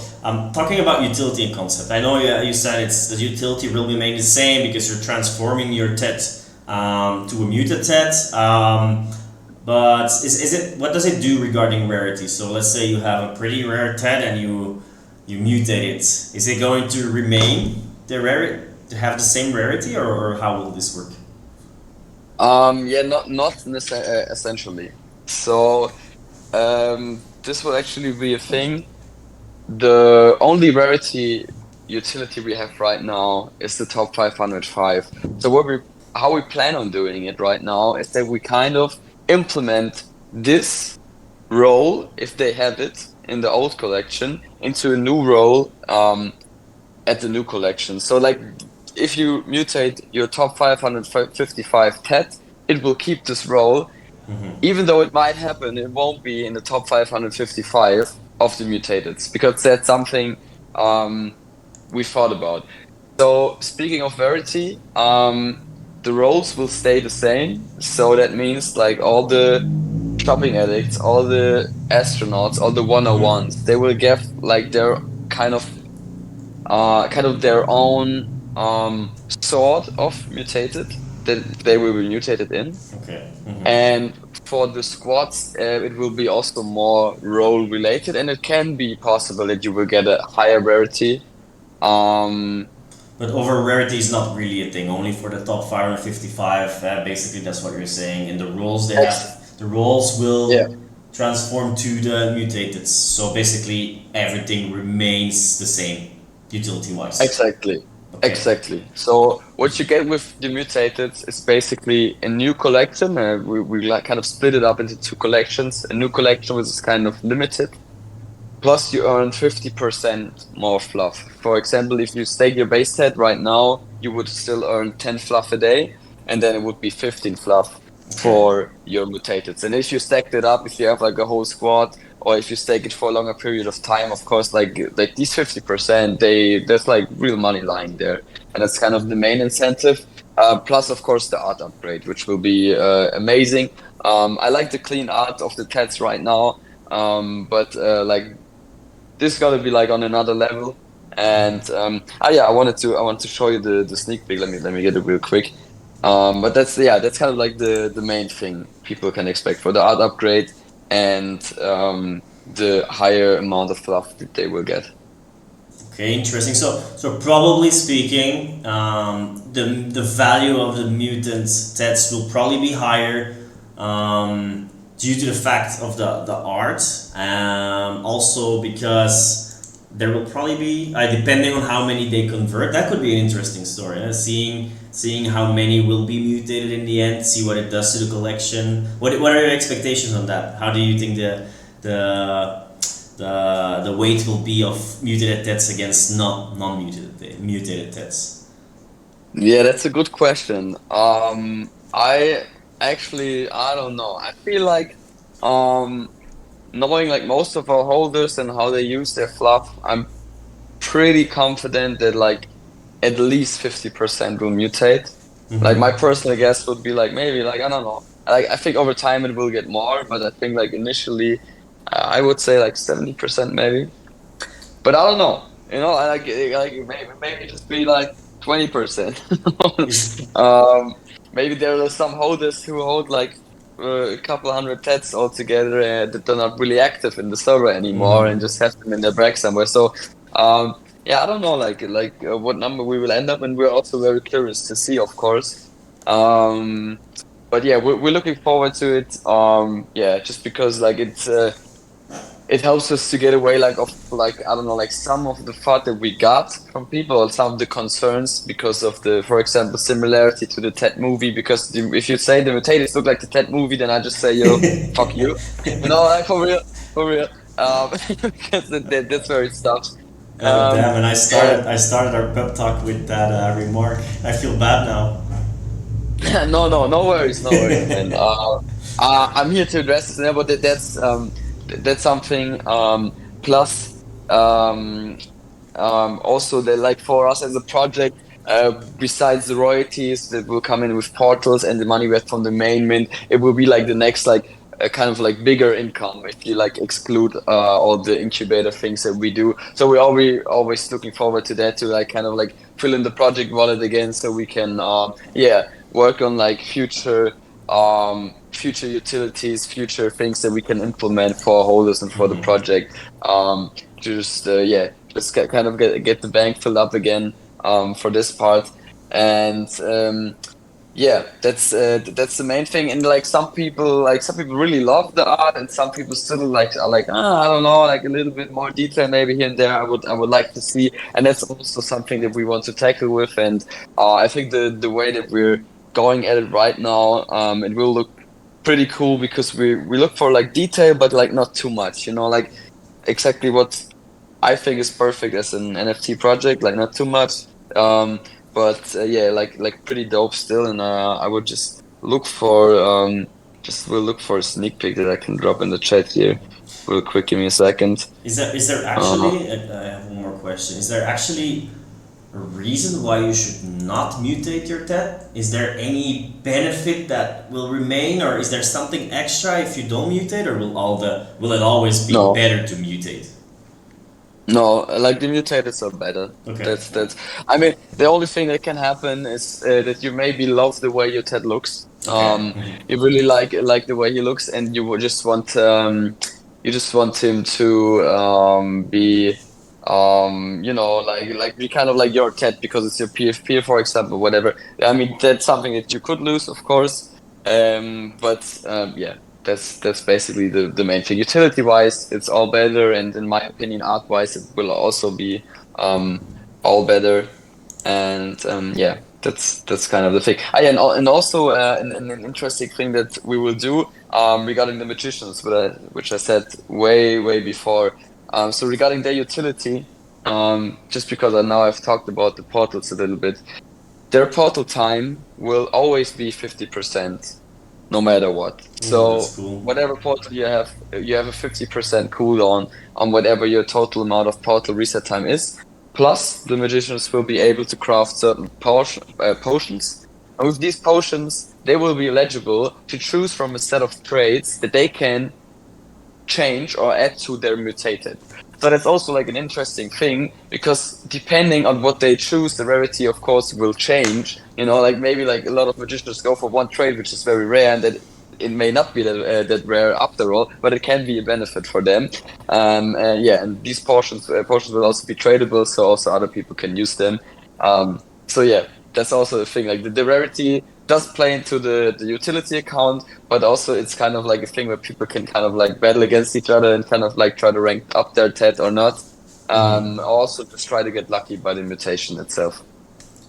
talking about utility and concept. I know you said it's the utility will remain the same because you're transforming your TET to a muted TET. But is it what does it do regarding rarity? So let's say you have a pretty rare TET and you mutate it. Is it going to remain the rare to have the same rarity, or how will this work? Yeah, essentially. So this will actually be a thing. The only rarity utility we have right now is the top 505. So how we plan on doing it right now is that we kind of implement this role, if they have it in the old collection, into a new role at the new collection. So like if you mutate your top 555 TET, it will keep this role. Even though it might happen, it won't be in the top 555 of the mutated because that's something um, we thought about. So speaking of Verity, the roles will stay the same. So that means like all the shopping addicts, all the astronauts, all the 101s, they will get like their kind of kind of their own sort of mutated that they will be mutated in. Okay. And for the squads, it will be also more role related, and it can be possible that you will get a higher rarity. Um, But over rarity is not really a thing. Only for the top 555. Basically, that's what you're saying. And the roles they have, ex the roles yeah, will transform to the mutated. So basically, everything remains the same, utility wise. exactly, Okay. exactly. So what you get with the mutated is basically a new collection. We like kind of split it up into two collections. A new collection which is kind of limited. Plus, you earn 50% more fluff. For example, if you stake your base set right now, you would still earn 10 fluff a day, and then it would be 15 fluff Okay. for your mutated. And if you stacked it up, if you have like a whole squad, or if you stake it for a longer period of time, of course, like these 50%, there's like real money lying there, and that's kind of the main incentive. Plus, of course, the art upgrade, which will be amazing. I like the clean art of the tats right now, but like this got to be like on another level. And yeah, I wanted to show you the sneak peek. Let me get it real quick. But that's kind of like the main thing people can expect for the art upgrade and the higher amount of fluff that they will get. Okay, interesting. So probably speaking, the value of the mutants stats will probably be higher, due to the fact of the art. Also because there will probably be, depending on how many they convert. That could be an interesting story. Seeing how many will be mutated in the end. See what it does to the collection. What are your expectations on that? How do you think the the weight will be of mutated tets against mutated tets? Yeah, that's a good question. I actually I don't know. I feel like um knowing like most of our holders and how they use their fluff, I'm pretty confident that like at least 50% will mutate. Like my Mm-hmm. personal guess would be like maybe like I don't know. Like I think over time it will get more, but I think like initially I would say like 70% maybe. But I don't know. You know, I like maybe just be like 20%. Is um, maybe there are some holders who hold like a couple hundred tets altogether that are not really active in the server anymore and mm, just have them in their bag somewhere. So yeah, I don't know what number we will end up, and we're also very curious to see, of course. Um, but yeah, we're looking forward to it. Yeah, just because like it helps us to get away like of like I don't know like some of the thought that we got from people or some of the concerns because of the for example similarity to the Ted movie because if you say the mutated look like the Ted movie then I just say yo fuck you you know like for real because that's where it stops oh damn! And and I started our pep talk with that remark. I feel bad now. no worries man I'm here to address this now but that's something plus um also that like for us as a project besides the royalties that will come in with portals and the money we have from the main mint it will be like the next like kind of like bigger income if you like exclude all the incubator things that we do so we're always looking forward to that to like kind of like fill in the project wallet again so we can yeah work on like future utilities future things that we can implement for holders and for the Mm-hmm. project just yeah just kind of get the bank filled up again for this part and yeah that's the main thing and like some people really love the art and some people still like are like I don't know like a little bit more detail maybe here and there I would like to see and that's also something that we want to tackle with and I think the way that we're going at it right now it will look pretty cool because we look for like detail but like not too much you know like exactly what I think is perfect as an NFT project, like not too much, um, but yeah, like pretty dope still. And I would just will look for a sneak peek that I can drop in the chat here, real quick. Give me a second. Is there Uh, actually? I have one more question. Is there actually a reason why you should not mutate your TED? Is there any benefit that will remain, or is there something extra if you don't mutate, or will it always be no, better to mutate? no, like the mutators are better. Okay. That's. I mean, the only thing that can happen is that you maybe love the way your Ted looks. Okay. You really like the way he looks, and you just want him to be you know be kind of like your Ted because it's your PFP, for example, whatever. I mean, that's something that you could lose, of course. But yeah, that's basically the main thing. Utility wise, it's all better, and in my opinion, art wise, it will also be um, all better. And yeah, that's kind of the thing. And also an interesting thing that we will do regarding the magicians, which I said way before. So regarding their utility, just because I've talked about the portals a little bit, their portal time will always be 50% no matter what. Ooh, So that's cool. whatever portal you have a 50% cooldown on whatever your total amount of portal reset time is. Plus, the magicians will be able to craft certain potions. And with these potions, they will be eligible to choose from a set of traits that they can change or add to their mutated. So that's also like an interesting thing because depending on what they choose, the rarity of course will change. You know, like maybe like a lot of magicians go for one trade, which is very rare, and that it may not be that rare after all, but it can be a benefit for them. And yeah, and these portions will also be tradable, so also other people can use them. So yeah, that's also a thing. Like the rarity does play into the utility account, but also it's kind of like a thing where people can kind of like battle against each other and kind of like try to rank up their TED or not. Also just try to get lucky by the mutation itself.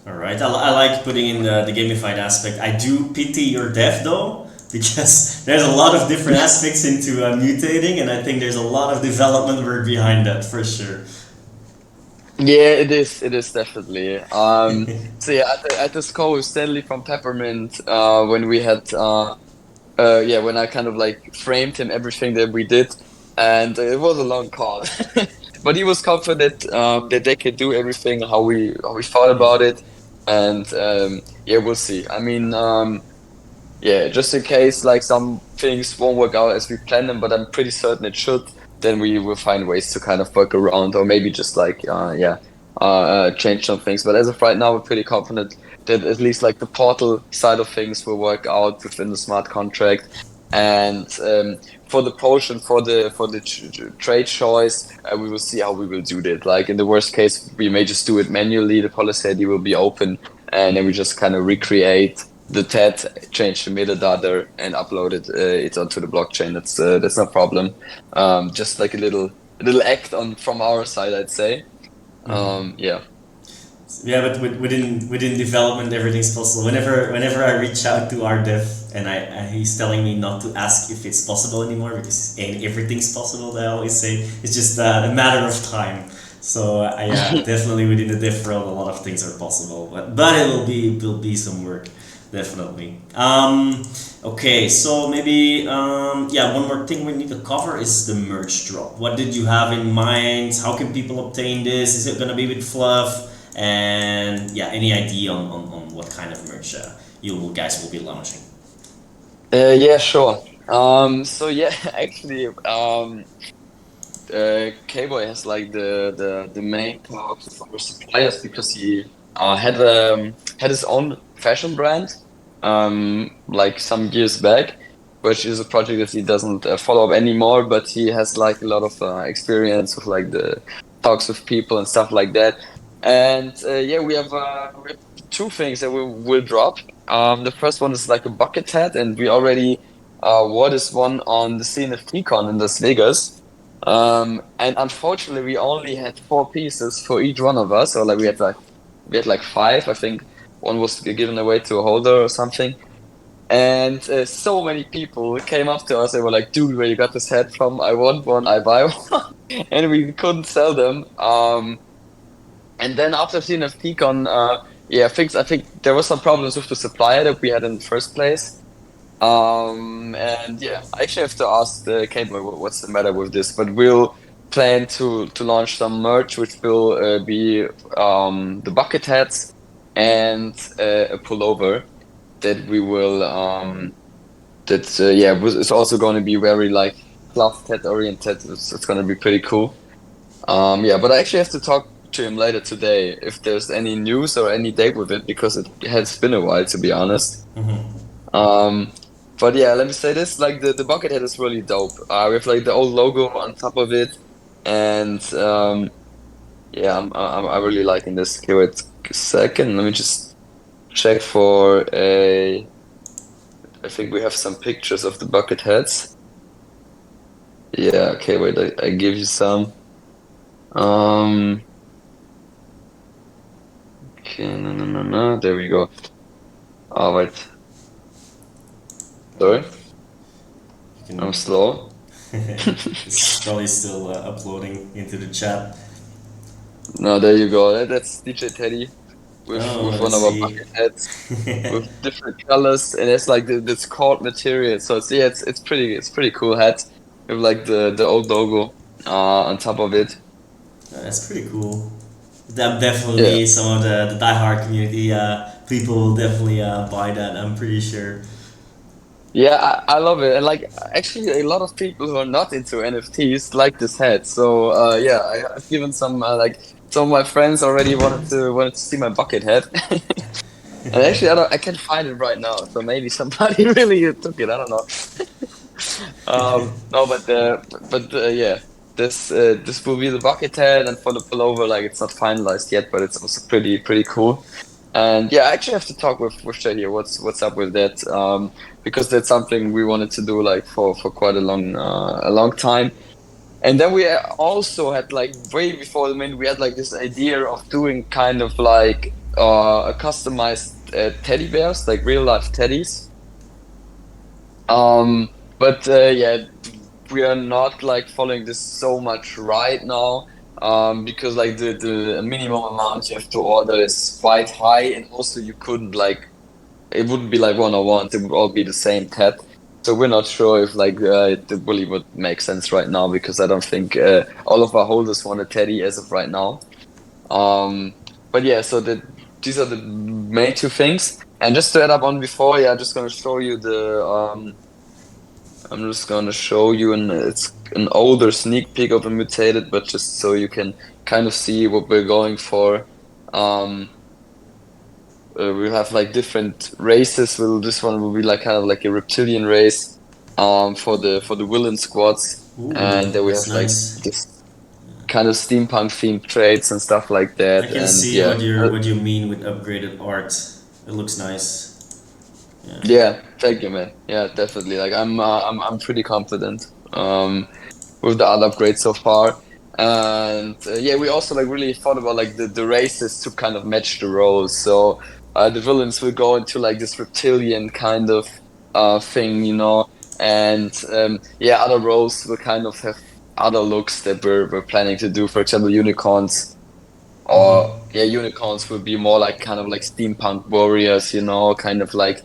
All right, I like putting in the gamified aspect. I do pity your dev though, because there's a lot of different aspects into mutating, and I think there's a lot of development work behind that for sure. Yeah, it is. It is definitely. So yeah, at the call with Stanley from Peppermint, when we had yeah, when I kind of like framed him everything that we did, and it was a long call, but he was confident that they could do everything how we thought about it, and yeah, we'll see. I mean, yeah, just in case like some things won't work out as we planned them, but I'm pretty certain it should. Then we will find ways to kind of work around, or maybe just like yeah, change some things. But as of right now, we're pretty confident that at least like the portal side of things will work out within the smart contract. And for the potion, for the trade choice, we will see how we will do that. Like in the worst case, we may just do it manually. The policy ID will be open, and then we just kind of recreate the TED, change the metadata, and upload it onto the blockchain. That's no problem. Just like a little act on from our side, I'd say. Yeah. Yeah, but within development, everything's possible. Whenever I reach out to our dev and he's telling me not to ask if it's possible anymore because everything's possible, I always say it's just a matter of time. So yeah, definitely within the dev world, a lot of things are possible, but it will be some work, definitely. Okay, so maybe yeah, one more thing we need to cover is the merch drop. What did you have in mind? How can people obtain this? Is it gonna be with Fluff? And yeah, any idea on what kind of merch you guys will be launching? Yeah, sure. So yeah, actually, K-Boy has like the main talks with our suppliers because he had his own fashion brand like some years back, which is a project that he doesn't follow up anymore. But he has like a lot of experience with like the talks with people and stuff like that. And yeah, we have two things that we will drop. The first one is like a bucket hat, and we already wore this one on the CNFT con in Las Vegas. And unfortunately, we only had four pieces for each one of us. So like we had like five. I think one was given away to a holder or something. And so many people came up to us. They were like, "Dude, where you got this hat from? I want one. I buy one." And we couldn't sell them. And then after CNFTCon, yeah, I think there was some problems with the supplier that we had in the first place. And yeah, I actually have to ask the Cable what's the matter with this, but we'll plan to launch some merch, which will be the bucket hats and a pullover that we will that yeah it's also going to be very like cloth hat oriented. It's going to be pretty cool. Yeah, but I actually have to talk to him later today if there's any news or any date with it because it has been a while to be honest. Um, but yeah, let me say this: like the bucket hat is really dope. We have like the old logo on top of it, and yeah, I'm really liking this. Okay, wait a second. Let me just check for a. I think we have some pictures of the bucket hats. Yeah. Okay. Wait. I give you some. Um. Okay. No. No. No. No. There we go. Oh wait. Sorry. You I'm can. slow. It's probably still uploading into the chat. No, there you go. That's DJ Teddy Oh, with one let's of our see. bucket hats with different colors, and it's like this cord material. So it's yeah, it's pretty cool hat with like the old logo on top of it. That's pretty cool. That Yeah, definitely some of the diehard community people will definitely buy that. I'm pretty sure. Yeah, I love it. And like actually a lot of people who are not into NFTs like this hat. So yeah, I've given some like some of my friends already wanted to see my bucket hat. And actually I can't find it right now. So maybe somebody really took it. I don't know. No, but yeah, this will be the bucket hat, and for the pullover, like it's not finalized yet, but it's also pretty cool. And yeah, I actually have to talk with Shay here. What's up with that? Because that's something we wanted to do like for quite a long time. And then we also had like way before the minute we had like this idea of doing kind of like a customized teddy bears, like real life teddies. Um, but yeah, we are not like following this so much right now, because like the minimum amount you have to order is quite high, and also you couldn't like it wouldn't be like one on one; it would all be the same cat. So we're not sure if like it really would make sense right now because I don't think all of our holders want a teddy as of right now. Um, but yeah, so these are the main two things. And just to add up on before, yeah, I'm just gonna show you the I'm just gonna show you it's an older sneak peek of a mutated, but just so you can kind of see what we're going for. Um, we'll have like different races. This one will be like kind of like a reptilian race, for the villain squads, Ooh, and then we that's have like nice. this kind of steampunk themed traits and stuff like I that. can And see yeah, what you mean with upgraded art. It looks nice. Yeah. yeah, thank you, man. Yeah, definitely. Like I'm pretty confident. With the art upgrade so far. And yeah, we also like really thought about like the races to kind of match the roles. So the villains will go into like this reptilian kind of thing, you know, and yeah, other roles will kind of have other looks that we're planning to do. For example, unicorns. Or yeah, unicorns will be more like kind of like steampunk warriors, you know, kind of like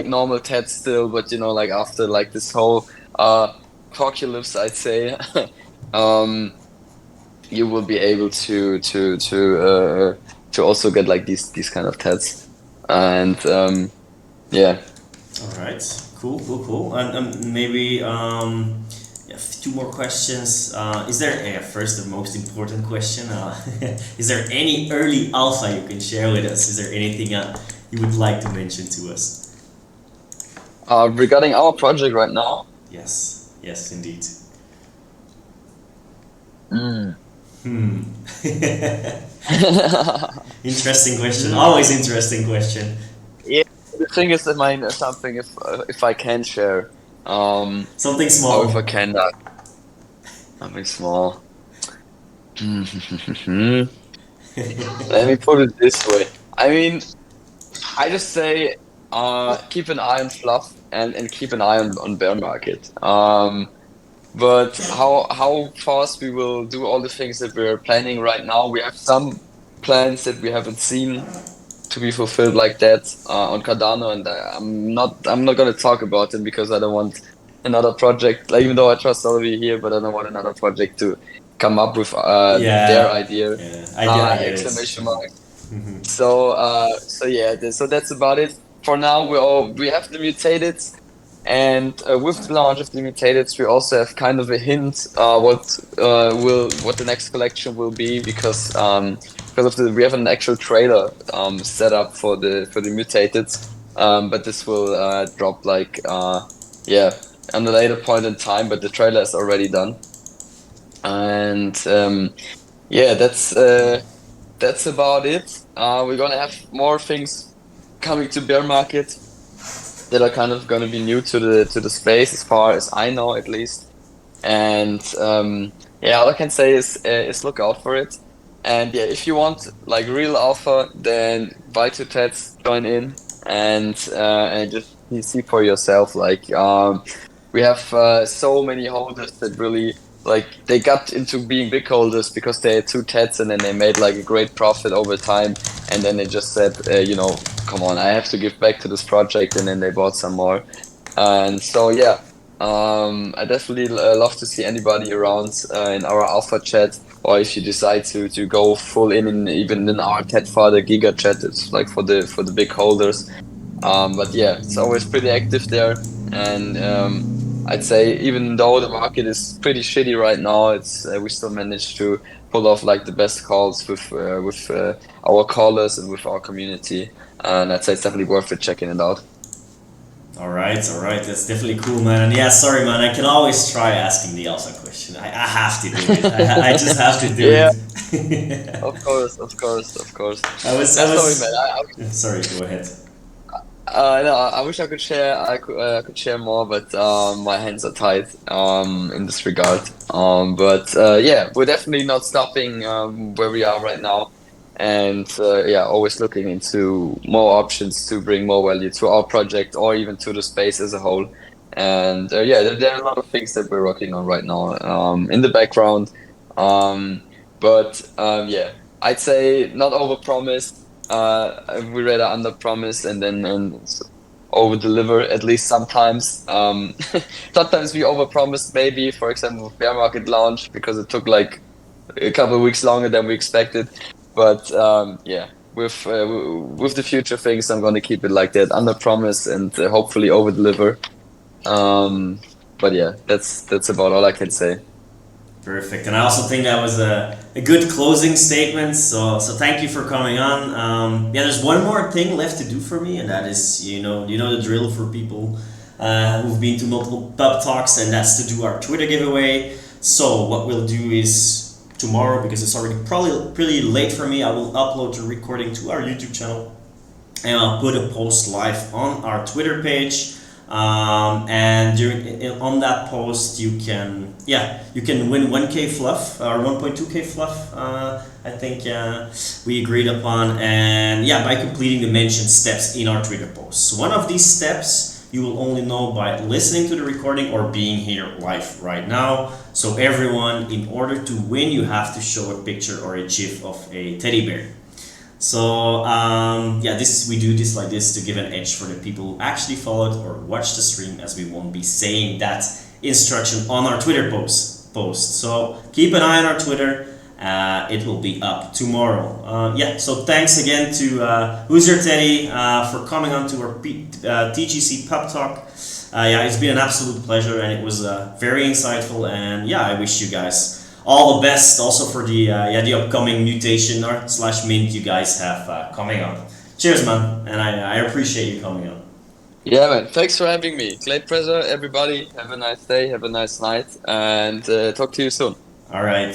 normal Ted still, but you know, like after like this whole uh apocalypse, I'd say, um, you will be able to also get like these kind of Teds, and yeah. All right. Cool. Cool. Cool. And maybe yeah, two more questions. Is there first the most important question? Is there any early alpha you can share with us? Is there anything you would like to mention to us? Regarding our project right now. Yes. Yes, indeed. Mm. Hmm. Interesting question. Mm. Always interesting question. Yeah, the thing is that mine is something if I can share, Something or if I small. cannot, something small. Let me put it this way. I mean, I just say, keep an eye on fluff and keep an eye on bear market. But how fast we will do all the things that we're planning right now, we have some plans that we haven't seen to be fulfilled like that on Cardano, and I'm not gonna talk about it because I don't want another project. Like even though I trust all of you here, but I don't want another project to come up with their Yeah. idea Yeah. I get it. exclamation mark. So so yeah, so that's about it for now. We have the mutated, and with the launch of the mutated, we also have kind of a hint what the next collection will be because of the we have an actual trailer set up for the mutated, but this will drop like yeah at a later point in time. But the trailer is already done, and yeah, that's about it. We're gonna have more things coming to bear market that are kind of gonna be new to the space, as far as I know, at least. And yeah, all I can say is look out for it. And yeah, if you want like real alpha, then buy two Teds, join in, and just you see for yourself. Like we have so many holders that really like they got into being big holders because they had two Teds, and then they made like a great profit over time, and then they just said, you know, come on, I have to give back to this project, and then they bought some more. And so yeah, I definitely love to see anybody around in our alpha chat, or if you decide to go full in even in our Ted Father Giga chat, it's like for the big holders. But yeah, it's always pretty active there. And I'd say even though the market is pretty shitty right now, it's we still managed to pull off like the best calls with our callers and with our community. And I'd say it's definitely worth it checking it out. All right, that's definitely cool, man. And yeah, sorry, man, I can always try asking the Elsa question. I have to do it. I just have to do Yeah, it. of course, of course, of course. I That's sorry, man. was. Sorry, go ahead. No, I wish I could share. I could share more, but my hands are tied in this regard. But yeah, we're definitely not stopping where we are right now, and yeah, always looking into more options to bring more value to our project or even to the space as a whole. And yeah, there are a lot of things that we're working on right now in the background. Um, but yeah, I'd say not overpromise. We rather under promise and then over deliver at least sometimes. Sometimes we over promised maybe, for example, bear market launch because it took like a couple of weeks longer than we expected. But yeah, with the future things, I'm gonna keep it like that, under promise and hopefully over deliver. Um, but yeah, that's about all I can say. Perfect, and I also think that was a good closing statement. So thank you for coming on. Yeah, there's one more thing left to do for me, and that is you know the drill for people who've been to multiple pub talks, and that's to do our Twitter giveaway. So what we'll do is tomorrow, because it's already probably pretty late for me, I will upload the recording to our YouTube channel, and I'll put a post live on our Twitter page. And on that post, you can win 1K fluff or 1.2K fluff. I think we agreed upon, and yeah, by completing the mentioned steps in our Twitter post. So one of these steps you will only know by listening to the recording or being here live right now. So everyone, in order to win, you have to show a picture or a GIF of a teddy bear. So yeah, we do this like this to give an edge for the people who actually followed or watched the stream, as we won't be saying that instruction on our Twitter post. So keep an eye on our Twitter. It will be up tomorrow. Yeah. So thanks again to Who's Your Teddy for coming on to our TGC Pub Talk. Yeah, it's been an absolute pleasure, and it was very insightful. And yeah, I wish you guys all the best also for the upcoming mutation or slash mint you guys have coming up. Cheers, man, and I appreciate you coming on. Yeah, man. Thanks for having me. Great pleasure, everybody. Have a nice day. Have a nice night, and talk to you soon. All right,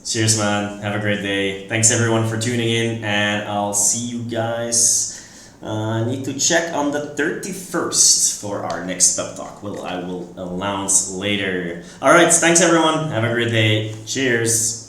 cheers, man. Have a great day. Thanks everyone for tuning in, and I'll see you guys. I need to check on the 31st for our next pep talk. I will announce later. All right, thanks everyone. Have a great day. Cheers.